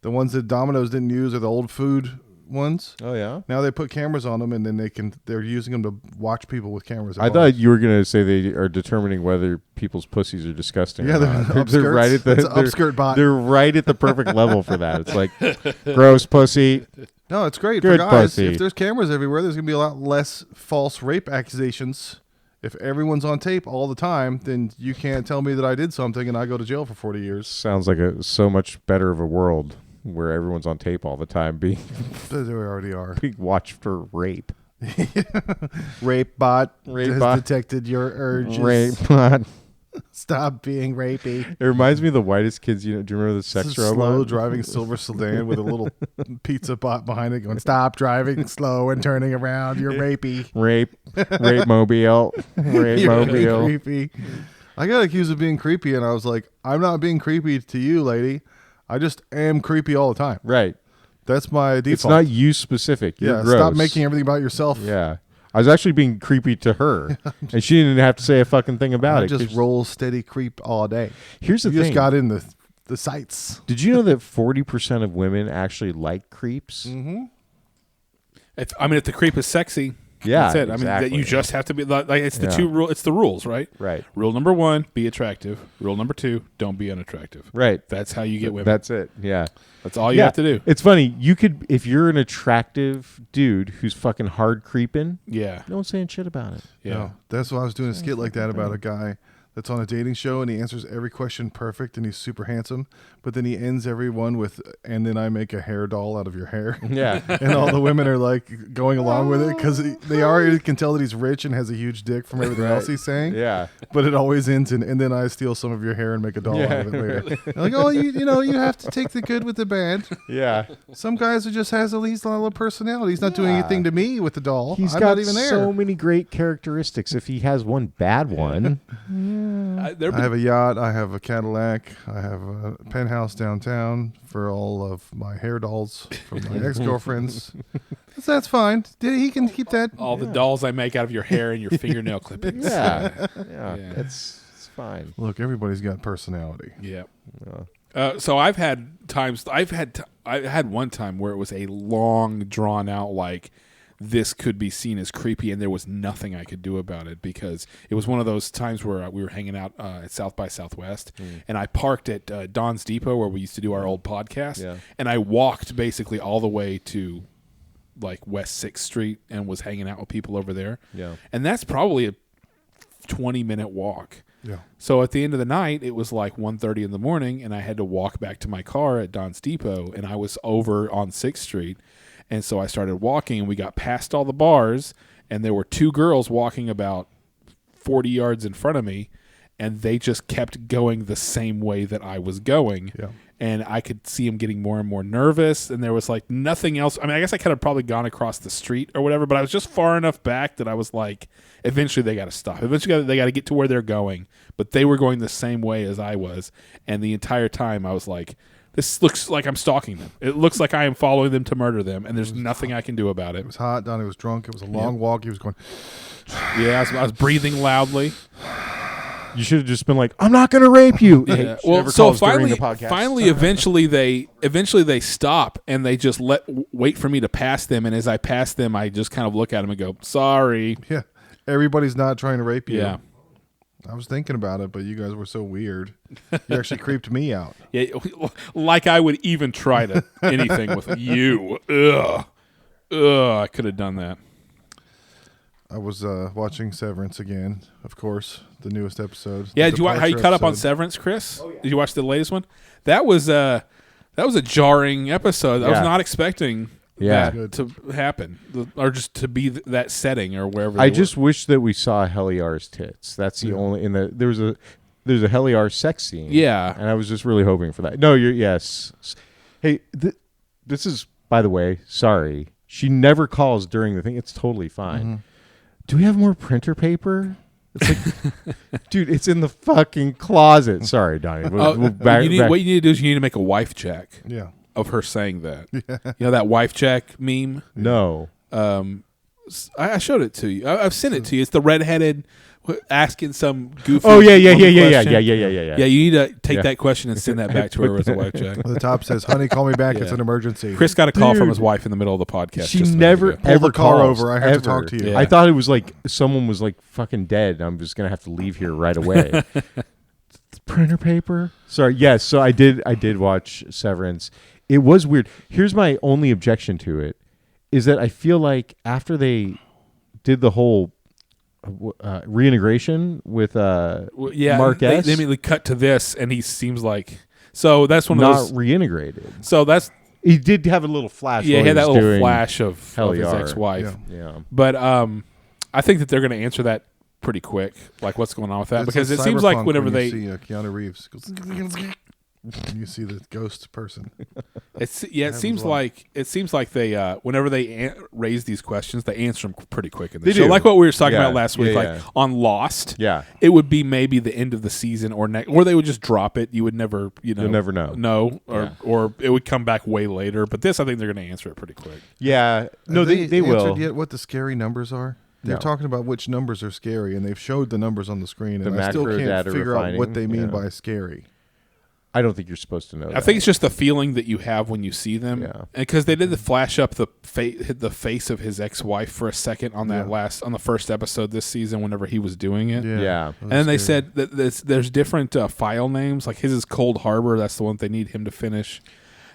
The ones that Domino's didn't use are the old food ones. Oh yeah. Now they put cameras on them, and then they're using them to watch people with cameras. At I bars. thought you were gonna say they are determining whether people's pussies are disgusting. Yeah, or they're not. upskirts. right at the It's an upskirt bot. They're right at the perfect level for that. It's like gross pussy. No, it's great Good for guys. pussy. If there's cameras everywhere, there's gonna be a lot less false rape accusations. If everyone's on tape all the time, then you can't tell me that I did something and I go to jail for 40 years. Sounds like so much better of a world where everyone's on tape all the time being But they already are. watched for rape. Rape bot Rape has bot. detected your urges. Rape bot. Stop being rapey. It reminds me of the whitest kids. Do you remember the It's sex a robot? slow driving silver sedan with a little pizza bot behind it going, stop driving slow and turning around. You're rapey. Rape mobile. Rape You're really mobile. creepy. I got accused of being creepy, and I was like, I'm not being creepy to you, lady. I just am creepy all the time. Right. That's my default. It's not you specific. You're yeah, gross. stop making everything about yourself. Yeah. I was actually being creepy to her, and she didn't have to say a fucking thing about I it. just 'cause roll steady creep all day. Here's the You thing. just got in the sights. Did you know that 40% of women actually like creeps? Mm-hmm. If the creep is sexy, Yeah, that's it. exactly. I mean, that you just have to be like it's the Yeah. two rule. It's the rules, right? Right. Rule number 1: be attractive. Rule number 2: don't be unattractive. Right. That's how you get women. That's it. Yeah. That's all you have to do. It's funny. You could, if you're an attractive dude who's fucking hard creeping, Yeah, no one's saying shit about it. yeah. No, that's why I was doing a skit like that about a guy that's on a dating show and he answers every question perfect and he's super handsome, but then he ends every one with, and then I make a hair doll out of your hair. Yeah. And all the women are like going along with it because they already can tell that he's rich and has a huge dick from everything else he's saying. Yeah. But it always ends in, and then I steal some of your hair and make a doll out of it later. Yeah. Like, oh, you have to take the good with the bad. Yeah. Some guys who just has a least level of personality. He's not doing Yeah. anything to me with the doll. He's I'm got not even there. so many great characteristics. If he has one bad one, There I have a yacht. I have a Cadillac. I have a penthouse downtown for all of my hair dolls from my ex-girlfriends. That's fine. He can keep that. all the dolls I make out of your hair and your fingernail clippings. yeah. Yeah. It's fine. Look, everybody's got personality. Yeah. Yeah. So I've had times. I had one time where it was a long, drawn out like this could be seen as creepy, and there was nothing I could do about it because it was one of those times where we were hanging out at South by Southwest, and I parked at Don's Depot where we used to do our old podcast, Yeah. and I walked basically all the way to like West 6th Street and was hanging out with people over there. Yeah. And that's probably a 20-minute walk. Yeah. So at the end of the night, it was like 1:30 in the morning, and I had to walk back to my car at Don's Depot, and I was over on 6th Street. And so I started walking, and we got past all the bars, and there were two girls walking about 40 yards in front of me, and they just kept going the same way that I was going. Yeah. And I could see them getting more and more nervous, and there was like nothing else. I mean, I guess I could have probably gone across the street or whatever, but I was just far enough back that I was like, eventually they got to stop. Eventually they got to get to where they're going. But they were going the same way as I was, and the entire time I was like, this looks like I'm stalking them. It looks like I am following them to murder them, and there's nothing I can do about it. It was hot. Donnie was drunk. It was a long walk. He was going, Yeah, I was breathing loudly. You should have just been like, "I'm not going to rape you." Yeah. Hey, Well, never so calls during finally, the podcast. eventually they stop and they just wait for me to pass them. And as I pass them, I just kind of look at them and go, "Sorry." yeah, everybody's not trying to rape you. Yeah, I was thinking about it, but you guys were so weird. You actually creeped me out. yeah. Like I would even try to anything with you. Ugh. I could have done that. I was watching Severance again, of course, the newest episode. Yeah, The did you how you departure caught up on episode. Severance, Chris? Oh, yeah. Did you watch the latest one? That was a jarring episode. I was Yeah. not expecting Yeah. that to happen, or just to be that setting or wherever. I they just wish that we saw Heliar's tits. That's the only there's a Heliar sex scene. Yeah. and I was just really hoping for that. No, yes. Hey, this is, by the way, sorry. She never calls during the thing. It's totally fine. Mm-hmm. Do we have more printer paper? It's like, dude, it's in the fucking closet. Sorry, Donnie. What you need to do is you need to make a wife check Yeah. of her saying that. You know that wife check meme? No. I showed it to you. I've sent it to you. It's the redheaded asking some goofy. Oh yeah. question. Yeah, Yeah, you need to take Yeah. that question and send that back to her as a wife check. The top says, "Honey, call me back. It's Yeah. an emergency." Chris got a call from Dude. his wife in the middle of the podcast. She just a minute never ago. Pull ever the car calls, over. I have to ever. talk to you. Yeah. I thought it was like someone was like fucking dead. I'm just gonna have to leave here right away. Printer paper. Sorry. Yes. So I did watch Severance. It was weird. Here's my only objection to it: is that I feel like after they did the whole reintegration with Well, yeah, Mark they S. immediately cut to this, and he seems like so. That's one of not those. reintegrated. So that's He did have a little flash. Yeah, while he had that was little doing flash of his Heliar. ex-wife. Yeah. Yeah. But I think that they're going to answer that pretty quick, like what's going on with that, It's because like it seems like Cyberpunk whenever when they, you see Keanu Reeves, goes, and you see the ghost person. it happens seems a lot. like they, whenever they raise these questions, they answer them pretty quick in the They show. do. Like what we were talking Yeah. about last week, Yeah, like yeah. on Lost. Yeah. It would be maybe the end of the season or they would just drop it. You would never, You'll never know. No, Yeah. or it would come back way later. But this, I think they're going to answer it pretty quick. Yeah. No, Have they answered will. yet what the scary numbers are? They're No. talking about which numbers are scary, and they've showed the numbers on the screen, The and I still macro can't data figure out refining, what they mean yeah. by scary. I don't think you're supposed to know. I think it's just the feeling that you have when you see them. Yeah. Because they did the flash up the face of his ex-wife for a second on that on the first episode this season whenever he was doing it. Yeah. And then they said that there's different file names. Like his is Cold Harbor. That's the one they need him to finish.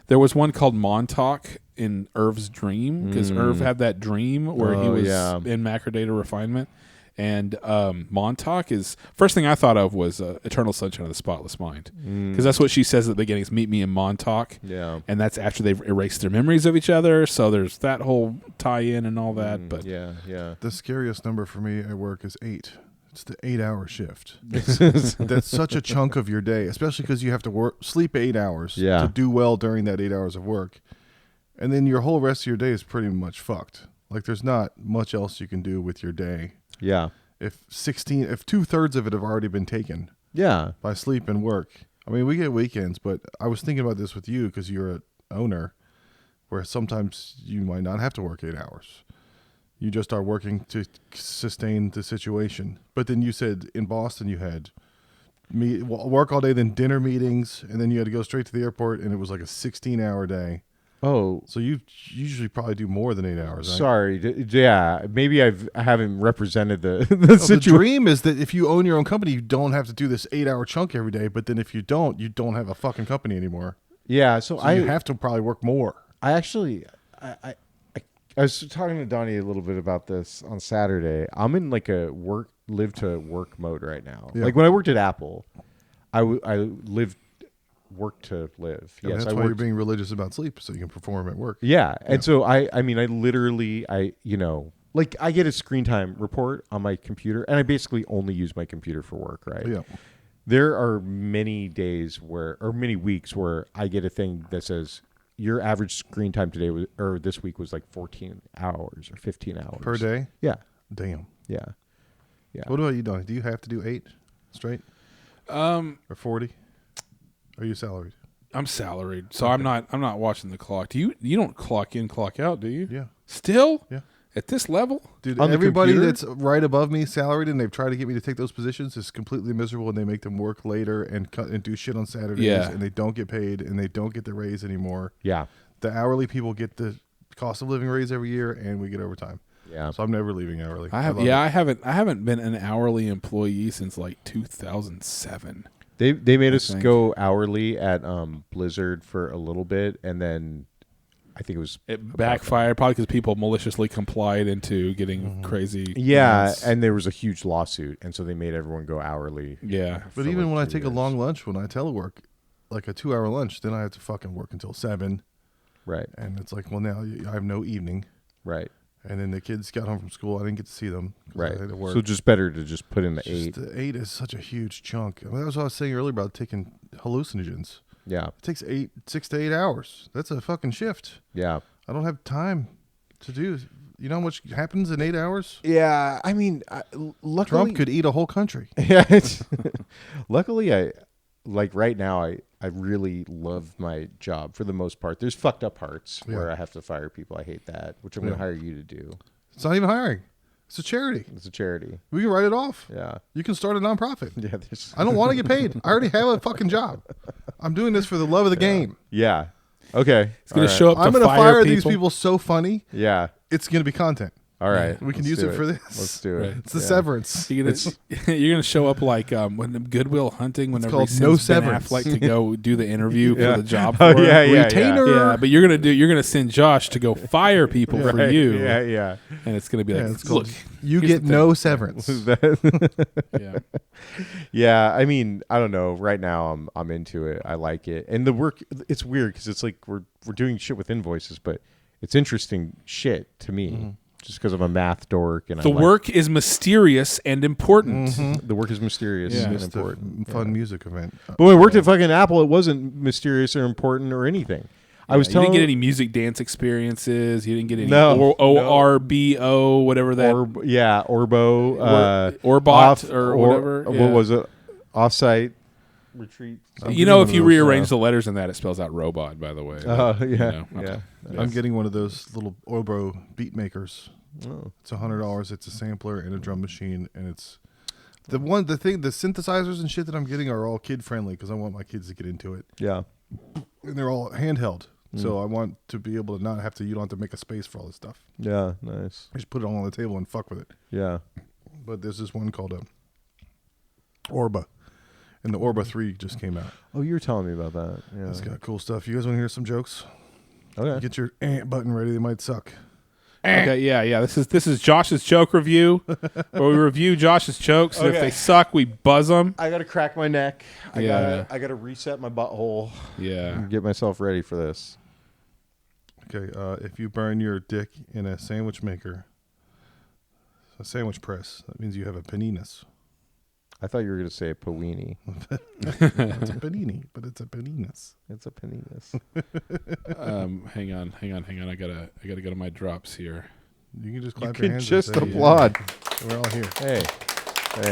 There was one called Montauk in Irv's dream because Irv had that dream where he Oh, was yeah. in macrodata refinement. And Montauk is first thing I thought of was Eternal Sunshine of the Spotless Mind because that's what she says at the beginning. Is meet me in Montauk. Yeah. And that's after they've erased their memories of each other. So there's that whole tie-in and all that. But yeah. The scariest number for me at work is 8. It's the 8-hour shift. That's such a chunk of your day, especially because you have to sleep 8 hours Yeah. to do well during that 8 hours of work. And then your whole rest of your day is pretty much fucked. Like there's not much else you can do with your day. Yeah. If 2/3 of it have already been taken Yeah. by sleep and work. I mean, we get weekends, but I was thinking about this with you because you're an owner where sometimes you might not have to work 8 hours. You just are working to sustain the situation. But then you said in Boston you had work all day, then dinner meetings, and then you had to go straight to the airport, and it was like a 16-hour day. Oh, So you usually probably do more than 8 hours, right? sorry. Yeah. Maybe I haven't represented the The situation. dream is that if you own your own company, you don't have to do this 8-hour chunk every day. But then if you don't have a fucking company anymore. Yeah. So, So you have to probably work more. I actually, I was talking to Donnie a little bit about this on Saturday. I'm in like a live to work mode right now. Yeah. Like when I worked at Apple, I lived work to live. I mean, Yes, that's I why you're worked. being religious about sleep, so you can perform at work. Yeah, and so I literally, like I get a screen time report on my computer, and I basically only use my computer for work. Right. Yeah. There are many days or many weeks where I get a thing that says your average screen time today or this week was like 14 hours or 15 hours Per day? Yeah, Damn. yeah, yeah. What about you, Donnie? Do you have to do 8 straight? Or 40? Are you salaried? I'm salaried, so I'm not watching the clock. You don't clock in, clock out, do you? Yeah. Still? Yeah. At this level? Dude, On the everybody computer? that's right above me salaried and they've tried to get me to take those positions is completely miserable, and they make them work later and cut and do shit on Saturdays, Yeah. and they don't get paid and they don't get the raise anymore. Yeah, The hourly people get the cost of living raise every year, and we get overtime. yeah. So I'm never leaving hourly. I love it. I haven't been an hourly employee since like 2007. They made us think. go hourly at Blizzard for a little bit, and then I think it was It backfired probably because people maliciously complied into getting crazy. yeah, amounts. and there was a huge lawsuit, and so they made everyone go hourly. yeah. But for even like when I 2 take a years. long lunch, when I telework, like a 2-hour lunch, then I have to fucking work until 7. Right, And it's like, well, now I have no evening. right, And then the kids got home from school. I didn't get to see them. 'cause right. I had to work. So just better to just put in the Just 8. the 8 is such a huge chunk. I mean, that was what I was saying earlier about taking hallucinogens. Yeah, It takes 6 to 8 hours. That's a fucking shift. yeah. I don't have time to do. You know how much happens in 8 hours? Yeah, I mean, luckily, Trump could eat a whole country. Yeah, luckily, I like right now. I really love my job for the most part. There's fucked up parts where Yeah. I have to fire people. I hate that, which I'm going Yeah. to hire you to do. It's not even hiring. It's a charity. It's a charity. We can write it off. Yeah, You can start a nonprofit. yeah. There's I don't want to get paid. I already have a fucking job. I'm doing this for the love of the game. yeah. Okay, It's going all to right. show up I'm to going to fire fire these people so funny. Yeah, It's going to be content. All right. We can let's use do it for this. Let's do it. Right. It's the severance. You're gonna show up like when Goodwill Hunting whenever called he No sends Ben Severance. Affleck to go do the interview Yeah. for the job. Oh, for yeah, him. yeah, Retainer. Yeah, but you're gonna send Josh to go fire people for Right. you, Yeah, yeah. and it's gonna be Yeah, like, it's called look, You here's get the no thing. severance. yeah, Yeah, I mean, I don't know. Right now, I'm into it. I like it, and the work. It's weird because it's like we're doing shit with invoices, but it's interesting shit to me, just because I'm a math dork and the work is mysterious and important. The work is mysterious Yeah. and Missed a important. fun music event. But when I worked at fucking Apple, it wasn't mysterious or important or anything. I was You telling didn't get any music dance experiences. You didn't get any No, ORBO, whatever that Orbo, Orbot or whatever. What Yeah. was it? Offsite retreat. You know, if you rearrange the the letters in that, it spells out robot. By the way. Oh yeah, You know, okay. yeah. I'm getting one of those little Orbo beat makers. Oh. It's $100. It's a sampler and a drum machine, and it's the synthesizers and shit that I'm getting are all kid friendly because I want my kids to get into it, Yeah. and they're all handheld. So I want to be able to not have to. You don't have to make a space for all this stuff. Yeah, nice. I just put it all on the table and fuck with it. Yeah. But there's this one called Orba, and the Orba 3 just came out. Oh, you were telling me about that. Yeah. It's got cool stuff. You guys want to hear some jokes? Okay. Get your button ready. They might suck. Okay, yeah. This is Josh's joke review, where we review Josh's jokes. And if Okay. they suck, we buzz them. I gotta crack my neck. Yeah. I gotta reset my butthole Yeah. and get myself ready for this. Okay, if you burn your dick in a sandwich maker, a sandwich press, that means you have a paninis. I thought you were gonna say a panini. It's a panini, but it's a paninis. It's a paninis. Hang on. I gotta go to my drops here. You can just You clap your can hands. just and say, applaud. Yeah, we're all here. Hey.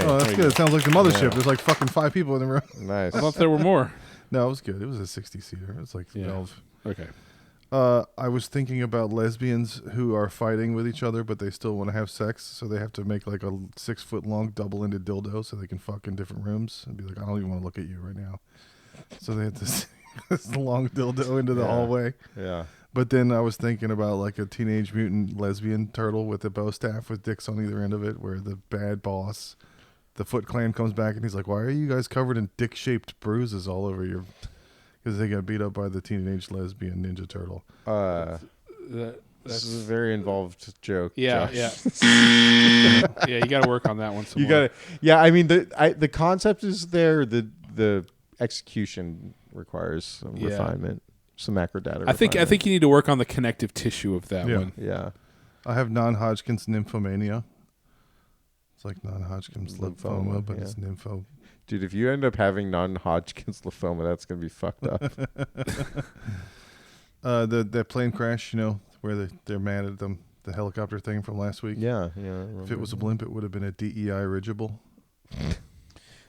Oh, that's good. It sounds like the mothership. There's like fucking 5 people in the room. Nice. I thought there were more. No, it was good. It was a 60-seater. It's like Yeah. 12. Okay. I was thinking about lesbians who are fighting with each other, but they still want to have sex, so they have to make like a 6-foot-long double-ended dildo so they can fuck in different rooms and be like, I don't even want to look at you right now. So they have to stick this long dildo into the hallway. Yeah. But then I was thinking about like a Teenage Mutant lesbian turtle with a bow staff with dicks on either end of it, where the bad boss, the Foot Clan, comes back and he's like, why are you guys covered in dick-shaped bruises all over your... Because they got beat up by the teenage lesbian Ninja Turtle. This is a very involved joke. Yeah, Josh. yeah. Yeah, you got to work on that one some You more. gotta. Yeah, I mean the concept is there. The execution requires some Yeah. refinement, some macrodata. I think you need to work on the connective tissue of that Yeah. one. Yeah. I have non-Hodgkin's nymphomania. It's like non-Hodgkin's lymphoma, but yeah. it's nympho. Dude, if you end up having non-Hodgkin's lymphoma, that's gonna be fucked up. That plane crash, where they're mad at them, the helicopter thing from last week. yeah. If it was a blimp, it would have been a DEI rigible.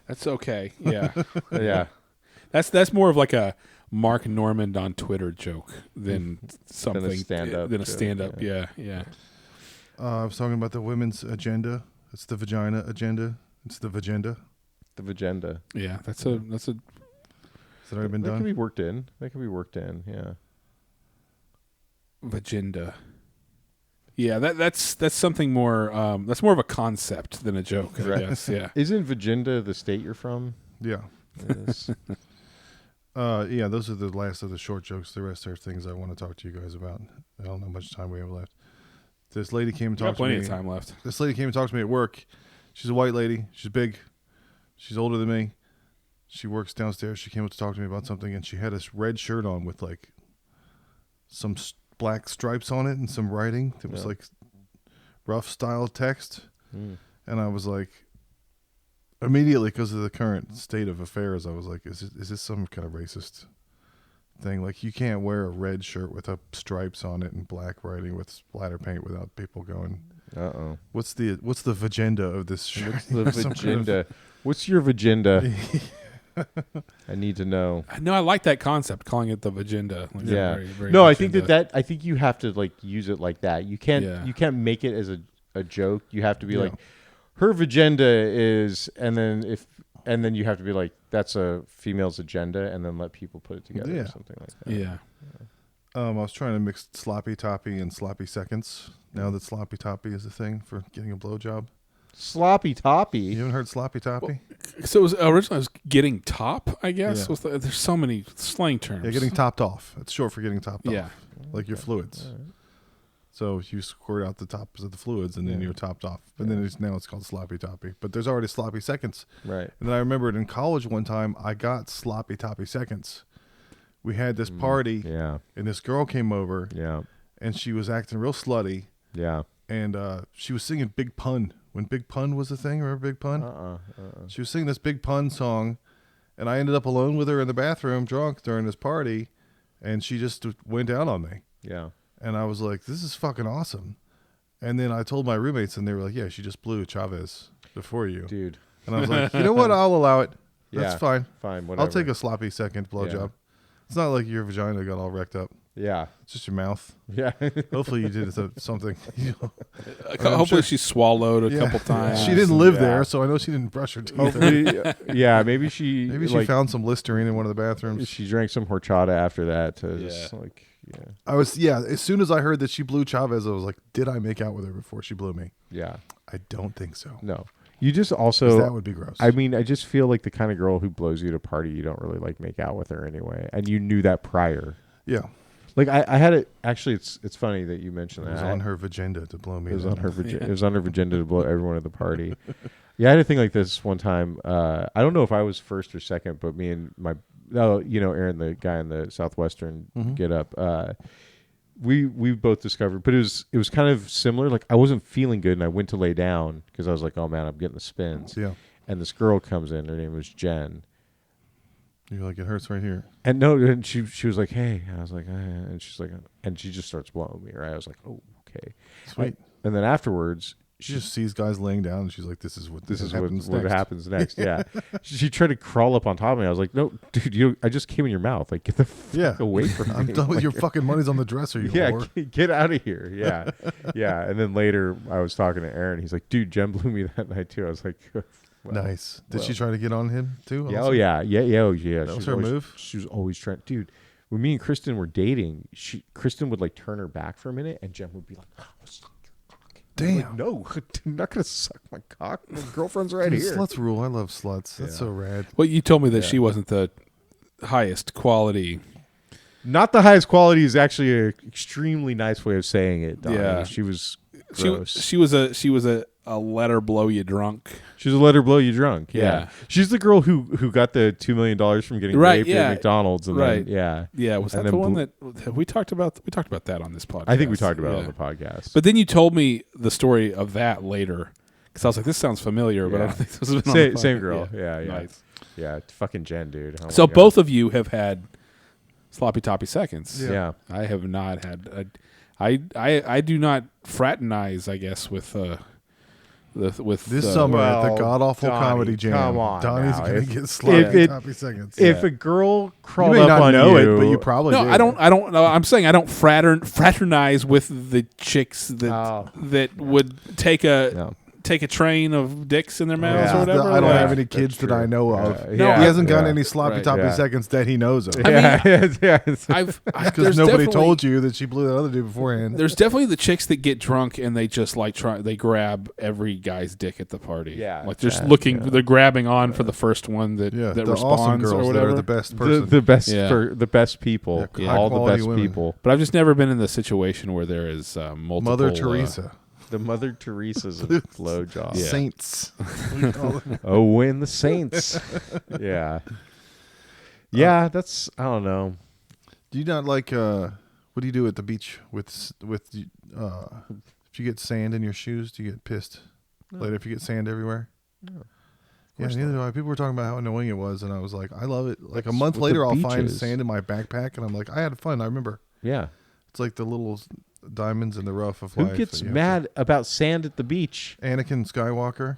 That's okay. Yeah. yeah. That's more of like a Mark Normand on Twitter joke than something stand-up than a joke, stand-up. Yeah, yeah. I was talking about the women's agenda. It's the vagina agenda. It's the vagenda. The vagenda. Yeah, that's a Has that already been That done? could be worked in. Yeah. vagenda. Yeah, that's something more. That's more of a concept than a joke, I Right. guess. Yeah. Isn't Vagenda the state you're from? Yeah. Yes. Yeah, those are the last of the short jokes. The rest are things I want to talk to you guys about. I don't know how much time we have left. This lady came and You got talked to me. plenty of time left. This lady came and talked to me at work. She's a white lady. She's big. She's older than me. She works downstairs. She came up to talk to me about something, and she had this red shirt on with like some black stripes on it and some writing that was like rough style text. And I was like, immediately, because of the current state of affairs, I was like, is this some kind of racist thing? Like, you can't wear a red shirt with stripes on it and black writing with splatter paint without people going, Uh-oh. what's the vagenda of this shirt? What's the vagenda? What's your vagenda? I need to know. No, I like that concept, calling it the vagenda. Like, Yeah. very, very No, I think vagenda. I think you have to like use it like that. You can't make it as a joke. You have to be like, her vagenda is, and then you have to be like, that's a female's agenda, and then let people put it together or something like that. Yeah. I was trying to mix sloppy toppy and sloppy seconds. Now that sloppy toppy is a thing for getting a blowjob. Sloppy toppy. You haven't heard sloppy toppy? So it was originally it was getting top, I guess. Yeah. There's so many slang terms. Yeah, getting topped off. It's short for getting topped Yeah. off, like your fluids. So you squirt out the tops of the fluids, and then you're topped off. And then now it's called sloppy toppy. But there's already sloppy seconds. Right. And then I remembered in college one time I got sloppy toppy seconds. We had this party, Yeah. and this girl came over, Yeah. and she was acting real slutty, Yeah. and she was singing Big Pun when Big Pun was a thing. Remember Big Pun? She was singing this Big Pun song, and I ended up alone with her in the bathroom, drunk during this party, and she just went down on me. Yeah. And I was like, this is fucking awesome. And then I told my roommates, and they were like, yeah, she just blew Chavez before you. Dude. And I was like, you know what? I'll allow it. That's Yeah. fine. Fine. Whatever. I'll take a sloppy second blowjob. Yeah. It's not like your vagina got all wrecked up. Yeah. It's just your mouth. Yeah. Hopefully you did something. You know. Hopefully she swallowed a Yeah. couple times. She didn't live Yeah. there, so I know she didn't brush her teeth. Hopefully, yeah. Maybe she. Maybe she like, found some Listerine in one of the bathrooms. She drank some horchata after that to just like. Yeah. As soon as I heard that she blew Chavez, I was like, did I make out with her before she blew me? Yeah. I don't think so. No. You just 'Cause also. that would be gross. I mean, I just feel like the kind of girl who blows you at a party, you don't really like make out with her anyway, and you knew that prior. yeah. Like I had it. Actually, it's funny that you mentioned It that. was on her vagina to blow me. It was then. on her. It was on her vagina to blow everyone at the party. Yeah, I had a thing like this one time. I don't know if I was first or second, but me and my, Aaron, the guy in the Southwestern Get Up. We both discovered, but it was kind of similar. Like I wasn't feeling good, and I went to lay down because I was like, "Oh man, I'm getting the spins." Yeah. And this girl comes in. Her name was Jen. You're like, it hurts right here. And no, and she was like, "Hey," and I was like, and she's like, and she just starts blowing me. Right? I was like, "Oh, okay." Sweet. And then afterwards, She just sees guys laying down, and she's like, this is what happens what next. happens next. Yeah, she tried to crawl up on top of me. I was like, "No, dude, I just came in your mouth. Like, get the fuck away from me." I'm done with your fucking money's on the dresser, you Yeah, whore. get out of here. Yeah, yeah. And then later, I was talking to Aaron. He's like, "Dude, Jen blew me that night too." I was like, well, Nice. Did she well. try to get on him too? Yeah, also? oh yeah, oh yeah. That She was her always, move? She was always trying, dude. When me and Kristen were dating, Kristen would like turn her back for a minute, and Jen would be like, "Oh, suck your cock." I'm like, Damn. no, I'm not gonna suck my cock. My girlfriend's right Dude, here. Sluts rule. I love sluts. That's so rad. Well, you told me that Yeah. she wasn't the highest quality. Not the highest quality is actually an extremely nice way of saying it. Donnie. Yeah. She was She gross. she was a let her blow you drunk. She's a let her blow you drunk. Yeah. Yeah. She's the girl who got the $2 million from getting Right, raped yeah. at McDonald's. And Right. Then, yeah. Yeah, was And that the then one blew- that we talked about? We talked about that on this podcast. I think we talked about it on Yeah. the podcast. But then you told me the story of that later because I was like, this sounds familiar, but I Yeah. don't think this was been on the Same podcast. girl. Yeah. Nice. Yeah. Fucking Jen, dude. Oh So my God. both of you have had sloppy toppy seconds. Yeah. I have not had. I do not fraternize, I guess, with This summer at the Well, God Awful Donnie, Comedy Jam, come on Donnie's now. gonna If- get sloppy if toppy seconds. If a girl you crawled may up not on know you, it, but you probably No, did. I don't know. I'm saying I don't fraternize with the chicks that would take a train of dicks in their mouths Yeah. or whatever. I don't Like- have any kids That's that I true. know of. Yeah. He hasn't gotten Yeah. any sloppy Right. toppy Yeah. seconds that he knows of. Yeah. yeah. I've Because nobody told you that she blew that other dude beforehand. There's definitely the chicks that get drunk and they just like they grab every guy's dick at the party. Yeah, like they're just that, looking, yeah. they're grabbing on for the first one that Yeah, that the responds awesome or girls that whatever. are the best person. the best Yeah. for the best people, Yeah, all the high-quality best women. people. But I've just never been in the situation where there is multiple. Mother Teresa. The Mother Teresa's of blowjob. Yeah. Saints. Oh, when the saints. Yeah. Yeah, that's I don't know. Do you not like what do you do at the beach with if you get sand in your shoes, do you get pissed later if you get sand everywhere? No. Yeah, neither do I. People were talking about how annoying it was, and I was like, I love it. Like a month what later, the I'll beach find is. sand in my backpack, and I'm like, I had fun. I remember. Yeah. It's like the little diamonds in the rough of Who life. gets that you have mad about sand at the beach? to- Anakin Skywalker.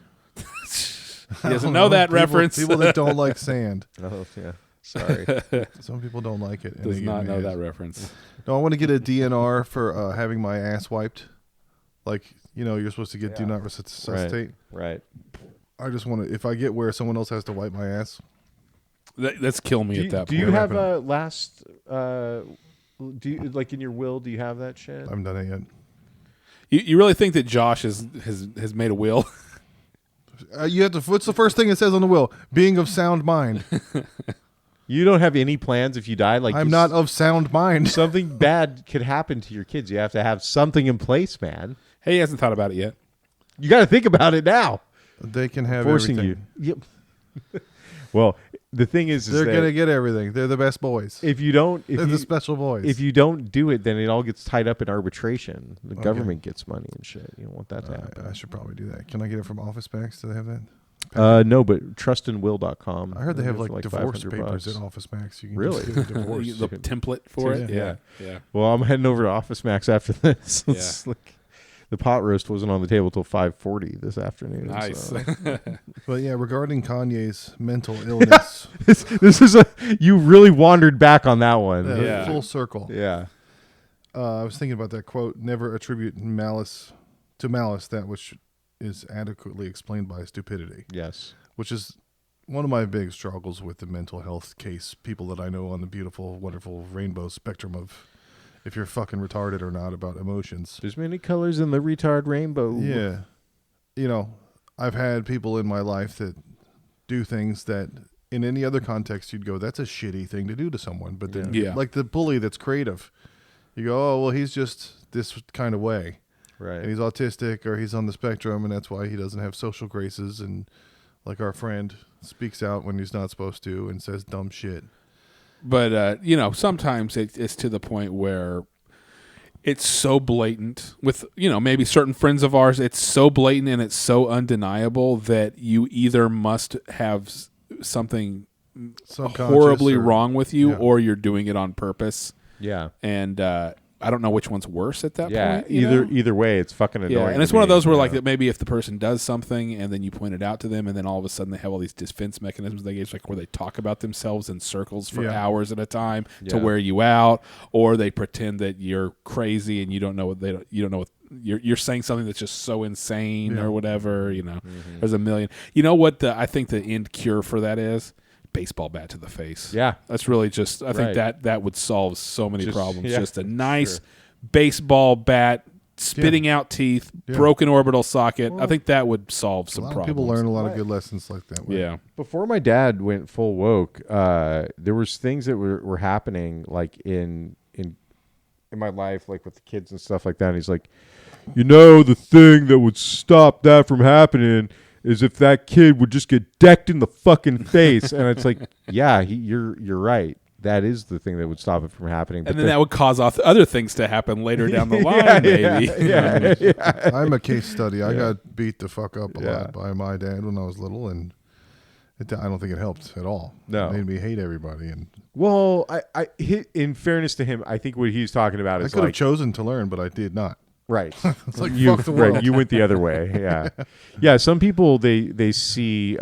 He doesn't know that reference. People that don't like sand. Oh, yeah. Sorry. Some people don't like it. and Does they get not know mad. that reference. No, I want to get a DNR for having my ass wiped. Like, you're supposed to get do not resuscitate. Right. I just want to, if I get where someone else has to wipe my ass. That's kill me at that Do point. you have happened? Do you like in your will? Do you have that shit? I haven't done it yet. You really think that Josh has made a will? You have to. What's the first thing it says on the will? Being of sound mind. You don't have any plans if you die. Like I'm not of sound mind. something bad could happen to your kids. You have to have something in place, man. Hey, he hasn't thought about it yet. You got to think about it now. They can have Forcing everything. you. Yep. Well, the thing is They're that gonna get everything. They're the best boys. if you don't, They're the special boys. if you don't do it, then it all gets tied up in arbitration. The government gets money and shit. You don't want that to happen. I should probably do that. Can I get it from Office Max? Do they have that? No, but trustandwill.com. I heard they have for like divorce papers $500. at Office Max. You can Really? just get a divorce. The template for it. Yeah. Yeah. Well, I'm heading over to Office Max after this. Yeah. It's like the pot roast wasn't on the table till 5:40 this afternoon. Nice. So. But yeah, regarding Kanye's mental illness, This is you really wandered back on that one. Yeah. full circle. Yeah. I was thinking about that quote: "Never attribute malice to malice that which is adequately explained by stupidity," Yes. which is one of my big struggles with the mental health case. People that I know on the beautiful, wonderful rainbow spectrum of if you're fucking retarded or not about emotions. There's many colors in the retard rainbow. Yeah. You know, I've had people in my life that do things that in any other context you'd go, that's a shitty thing to do to someone. But then, Yeah. like the bully that's creative, you go, oh, well, he's just this kind of way. Right. And he's autistic or he's on the spectrum, and that's why he doesn't have social graces. And like our friend speaks out when he's not supposed to and says dumb shit. But sometimes it's to the point where it's so blatant with maybe certain friends of ours. It's so blatant and it's so undeniable that you either must have something Subconscious horribly or- wrong with you, yeah. or you're doing it on purpose. Yeah. And I don't know which one's worse at that Yeah. point. you know? Either way, it's fucking annoying. Yeah, and it's to one of me. those where Yeah. like that maybe if the person does something and then you point it out to them and then all of a sudden they have all these defense mechanisms they use, like where they talk about themselves in circles for Yeah. hours at a time to Yeah. wear you out, or they pretend that you're crazy and you don't know what you don't know what you're saying something that's just so insane Yeah. or whatever. There's a million. You know what I think the end cure for that is? Baseball bat to the face. Yeah. That's really just I think Right. that would solve so many Just- problems. yeah, Just a nice sure. baseball bat, spitting out teeth, Yeah. broken orbital socket. I think that would solve A some lot of problems. people learn a lot of Right. good lessons like that. way. Yeah. Before my dad went full woke, there was things that were happening like in my life, like with the kids and stuff like that. And he's like, the thing that would stop that from happening is if that kid would just get decked in the fucking face. And it's like, yeah, you're right. That is the thing that would stop it from happening. And then that would cause other things to happen later down the line, maybe. yeah. I'm a case study. I got beat the fuck up a Yeah. lot by my dad when I was little, and I don't think it helped at all. No. It made me hate everybody, and Well, in fairness to him, I think what he's talking about I is could have like chosen to learn, but I did not. right. It's like you, fuck the right, world. you went the other way. Yeah, yeah. Some people they see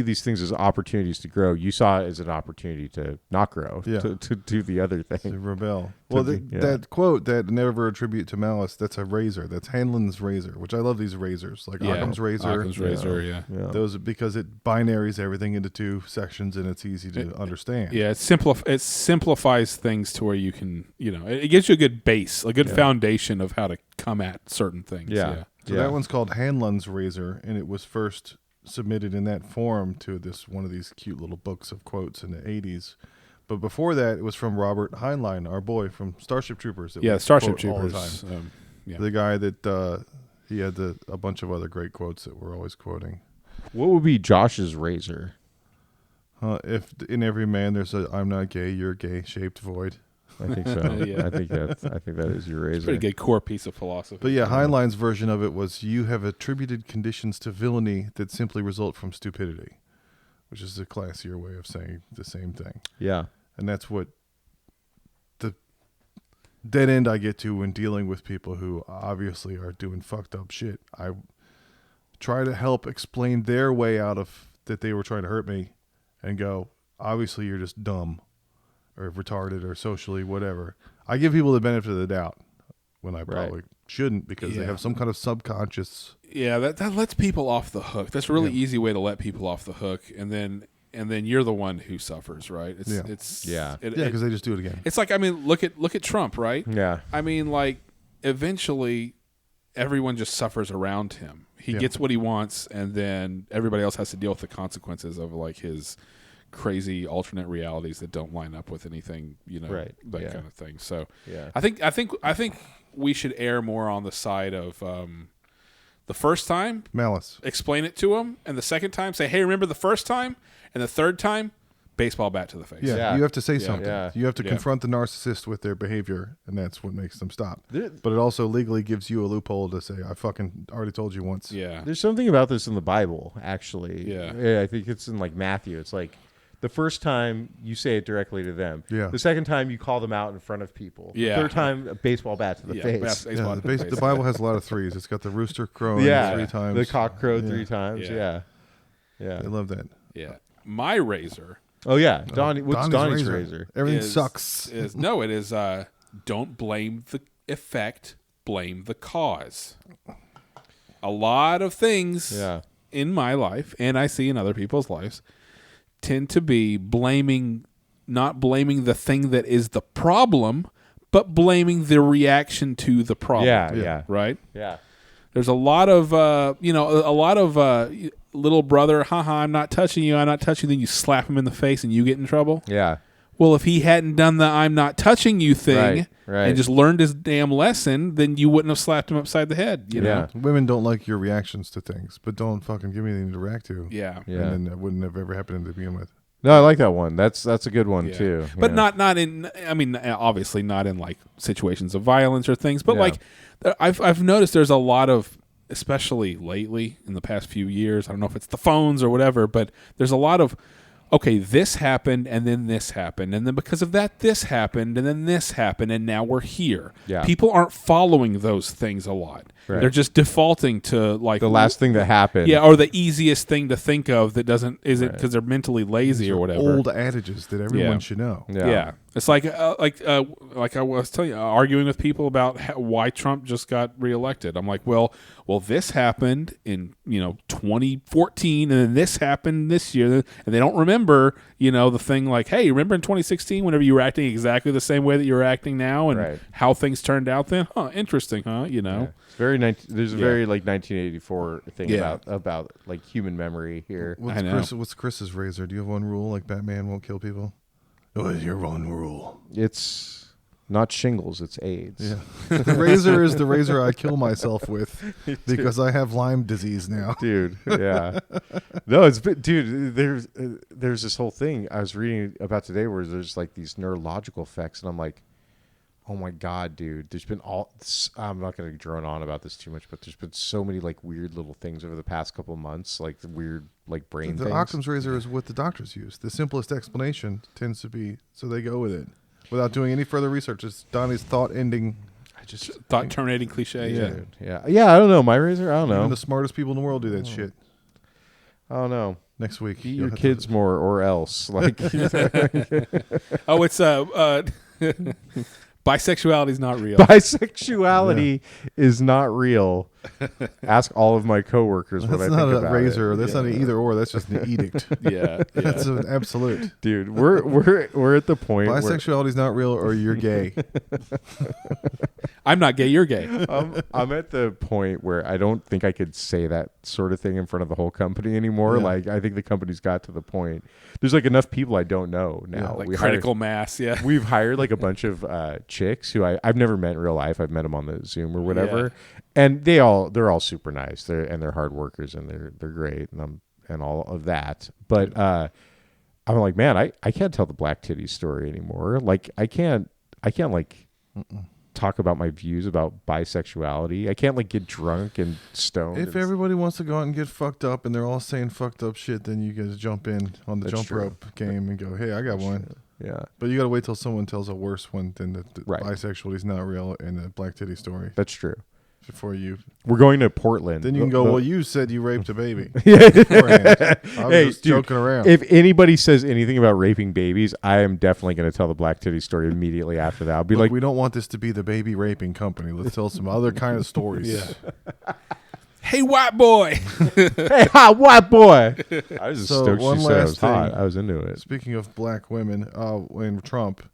these things as opportunities to grow. You saw it as an opportunity to not grow. Yeah. To do the other To thing. rebel. Well, be- yeah. that quote that never attribute to malice. That's a razor. That's Hanlon's razor, which I love. These razors, like Occam's razor. Occam's razor, yeah. Yeah. Those because it binaries everything into two sections, and it's easy to understand. Yeah, it simplifies things to where you can, it gives you a good base, a good foundation of how to come at certain things. Yeah. So that one's called Hanlon's razor, and it was first submitted in that form to one of these cute little books of quotes in the 80s. But before that, it was from Robert Heinlein, our boy from Starship Troopers. that Yeah, we Starship quote all the Troopers. time. Yeah. The guy that he had a bunch of other great quotes that we're always quoting. What would be Josh's razor? If in every man there's a I'm not gay, you're gay shaped void. I think so. Yeah. I think that is your razor. Pretty good core piece of philosophy. But yeah, Heinlein's version of it was you have attributed conditions to villainy that simply result from stupidity, which is a classier way of saying the same thing. Yeah. And that's what the dead end I get to when dealing with people who obviously are doing fucked up shit. I try to help explain their way out of that they were trying to hurt me and go, obviously you're just dumb or retarded or socially whatever. I give people the benefit of the doubt when I probably shouldn't because they Yeah. have some kind of subconscious. Yeah, that lets people off the hook. That's a really easy way to let people off the hook. And then and then you're the one who suffers, right? It's Yeah. it's Yeah. because they just do it again. it's like, I mean, look at Trump, right? Yeah. I mean, like, eventually everyone just suffers around him. He Yeah. gets what he wants, and then everybody else has to deal with the consequences of like his crazy alternate realities that don't line up with anything, Right. that Yeah. kind of thing. So Yeah. I think we should err more on the side of the first time, Malice. explain it to him, and the second time say, "Hey, remember the first time?" And the third time, baseball bat to the face. Yeah, Yeah. you have to say something. Yeah. You have to Yeah. confront the narcissist with their behavior, and that's what makes them stop. There- But it also legally gives you a loophole to say, "I fucking already told you once." Yeah. There's something about this in the Bible, actually. Yeah. I think it's in like Matthew. It's like the first time you say it directly to them. Yeah. The second time you call them out in front of people. Yeah. The third time, a baseball bat to the Yeah, face. baseball Yeah, bat to the the face. Bible has a lot of threes. It's got the rooster crowing Yeah. 3 times. The cock crowed Yeah. 3 times. Yeah. Yeah. I love that. Yeah. My razor Oh, yeah. Donnie, what's Donnie's razor? Everything is- sucks. Is no, it is don't blame the effect, blame the cause. A lot of things Yeah. in my life, and I see in other people's lives, tend to be not blaming the thing that is the problem, but blaming the reaction to the problem. Yeah. Yeah. Right? Yeah. There's a lot of little brother, haha, I'm not touching you, then you slap him in the face and you get in trouble. Yeah. Well, if he hadn't done the I'm not touching you thing Right. and just learned his damn lesson, then you wouldn't have slapped him upside the head, you know? Yeah. Women don't like your reactions to things, but don't fucking give me anything to react to. Yeah. Yeah. And then that wouldn't have ever happened to begin with. No, I like that one. That's a good one Yeah. too. But Yeah. not in, I mean, obviously not in like situations of violence or things, but Yeah. like I've noticed there's a lot of, especially lately in the past few years, I don't know if it's the phones or whatever, but there's a lot of, okay, this happened and then this happened, and then because of that, this happened and then this happened, and now we're here. Yeah. People aren't following those things a lot. Right. They're just defaulting to like the last thing that happened. yeah, or the easiest thing to think of that isn't Right. because they're mentally lazy or whatever. Old adages that everyone Yeah. should know. Yeah. It's like I was telling you, arguing with people about why Trump just got reelected. I'm like, well, this happened in 2014, and then this happened this year, and they don't remember the thing like, hey, remember in 2016 whenever you were acting exactly the same way that you're acting now, and Right. how things turned out then? Huh, interesting, huh? Yeah. It's very there's a Yeah. very like 1984 thing Yeah. about like human memory here. I know. What's Chris's razor? Do you have one rule like Batman won't kill people? Oh, your one rule. It's not shingles, it's AIDS. Yeah. The razor is the razor I kill myself with because I have Lyme disease now. Dude, yeah. No, dude, there's this whole thing I was reading about today where there's like these neurological effects, and I'm like, oh my God, dude, there's been I'm not going to drone on about this too much, but there's been so many like weird little things over the past couple of months, like the weird like brain The things. Occam's razor is what the doctors use. The simplest explanation tends to be, so they go with it without doing any further research. It's Donnie's thought ending. I just Thought terminating cliche. Yeah. dude, yeah. I don't know. My razor, I don't Even know. the smartest people in the world do that shit. I don't know. Next week, Beat you'll your have to- kids more or else. Like, Oh, it's bisexuality is not real. bisexuality is not real. Ask all of my coworkers what I That's think not a about razor. it. That's not an either or. That's just an edict. yeah. That's an absolute. Dude, we're at the point where Bisexuality is not real, or you're gay. I'm not gay. You're gay. I'm at the point where I don't think I could say that sort of thing in front of the whole company anymore. Yeah. Like, I think the company's got to the point. There's like enough people I don't know now. Like We critical mass. Yeah. We've hired like a bunch of chicks who I've never met in real life. I've met them on the Zoom or whatever, and they're all super nice. They're hard workers and they're great and all of that. But I'm like, man, I can't tell the black titty story anymore. Like I can't like talk about my views about bisexuality. I can't like get drunk and stoned. If and everybody wants to go out and get fucked up and they're all saying fucked up shit, then you guys jump in on the That's jump true. rope game and go, hey, I got one. yeah, But you got to wait till someone tells a worse one than the Right. bisexuality is not real and the black titty story that's true. before you. We're going to Portland. Then you can go, well, you said you raped a baby. yeah. Beforehand. I was Hey, just dude, joking around. If anybody says anything about raping babies, I am definitely going to tell the black titty story immediately after that. I'll be Look, like, we don't want this to be the baby raping company. Let's tell some other kind of stories. Yeah. Hey, white boy. Hey, hot white boy. I was just So, stoked one she said I was last hot. thing. I was into it. Speaking of black women, and Trump,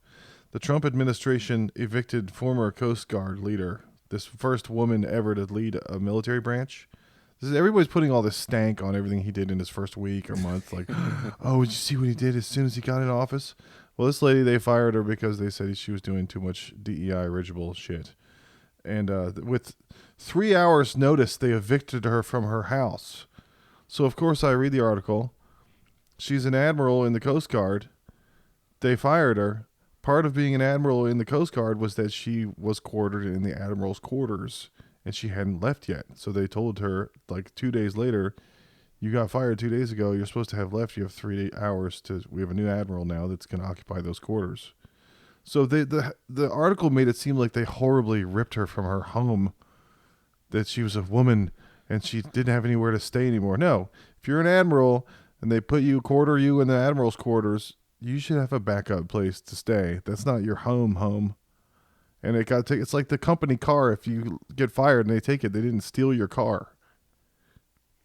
the Trump administration evicted former Coast Guard leader, this first woman ever to lead a military branch. Everybody's putting all this stank on everything he did in his first week or month. Like, oh, did you see what he did as soon as he got in office? Well, this lady, they fired her because they said she was doing too much DEI original shit. And with 3 hours notice, they evicted her from her house. So, of course, I read the article. She's an admiral in the Coast Guard. They fired her. Part of being an admiral in the Coast Guard was that she was quartered in the admiral's quarters, and she hadn't left yet. So they told her, like 2 days later, you got fired 2 days ago. You're supposed to have left. You have 3 hours we have a new admiral now that's going to occupy those quarters. So the article made it seem like they horribly ripped her from her home, that she was a woman and she didn't have anywhere to stay anymore. No, if you're an admiral and they quarter you in the admiral's quarters, you should have a backup place to stay. That's not your home. And it's like the company car. If you get fired and they take it, they didn't steal your car.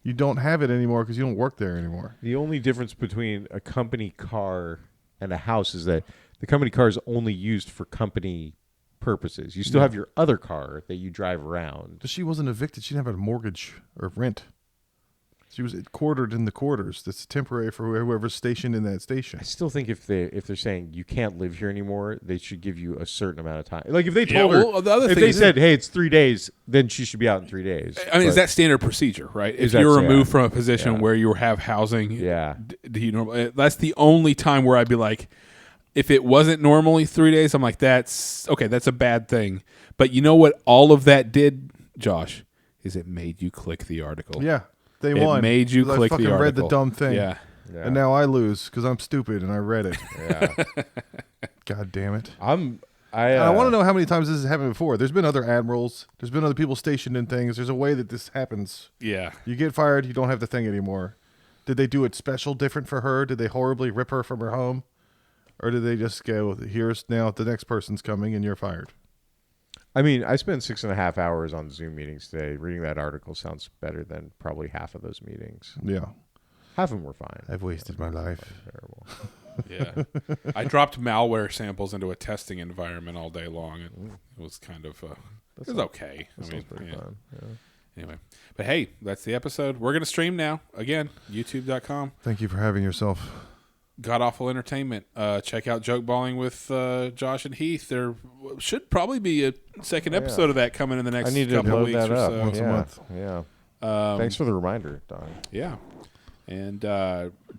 You don't have it anymore because you don't work there anymore. The only difference between a company car and a house is that the company car is only used for company purposes. You still have your other car that you drive around. But she wasn't evicted. She didn't have a mortgage or rent. She was quartered in the quarters. That's temporary for whoever's stationed in that station. I still think if they're saying you can't live here anymore, they should give you a certain amount of time. Like if they told her, if they said, "Hey, it's 3 days," then she should be out in 3 days. I mean, is that standard procedure, right? If you're removed from a position where you have housing, do you normally? That's the only time where I'd be like, if it wasn't normally 3 days, I'm like, that's okay. That's a bad thing. But you know what? All of that did, Josh, is it made you click the article. Yeah. They won. It made you click the article. I fucking read the dumb thing. Yeah. And now I lose because I'm stupid and I read it. Yeah. God damn it. I want to know how many times this has happened before. There's been other admirals. There's been other people stationed in things. There's a way that this happens. Yeah. You get fired, you don't have the thing anymore. Did they do it special, different for her? Did they horribly rip her from her home? Or did they just go, here's now the next person's coming and you're fired? I mean, I spent 6.5 hours on Zoom meetings today. Reading that article sounds better than probably half of those meetings. Yeah. Half of them were fine. I've wasted my life. Terrible. Yeah. I dropped malware samples into a testing environment all day long. And it was kind of, it was okay. That sounds pretty fun. Yeah. Anyway. But hey, that's the episode. We're going to stream now. Again, youtube.com. Thank you for having yourself. God Awful Entertainment. Check out Joke Balling with Josh and Heath. There should probably be a second episode of that coming in the next couple of weeks or so. Once a month. Yeah. Thanks for the reminder, Don. Yeah. And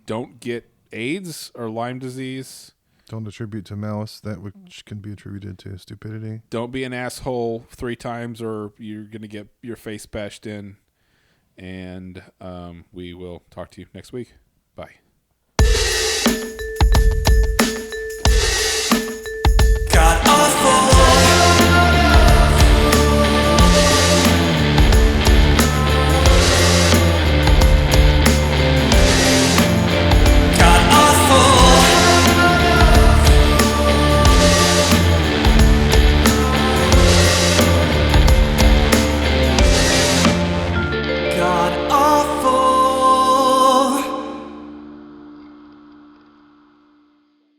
don't get AIDS or Lyme disease. Don't attribute to malice that which can be attributed to stupidity. Don't be an asshole 3 times or you're going to get your face bashed in. And we will talk to you next week. Bye.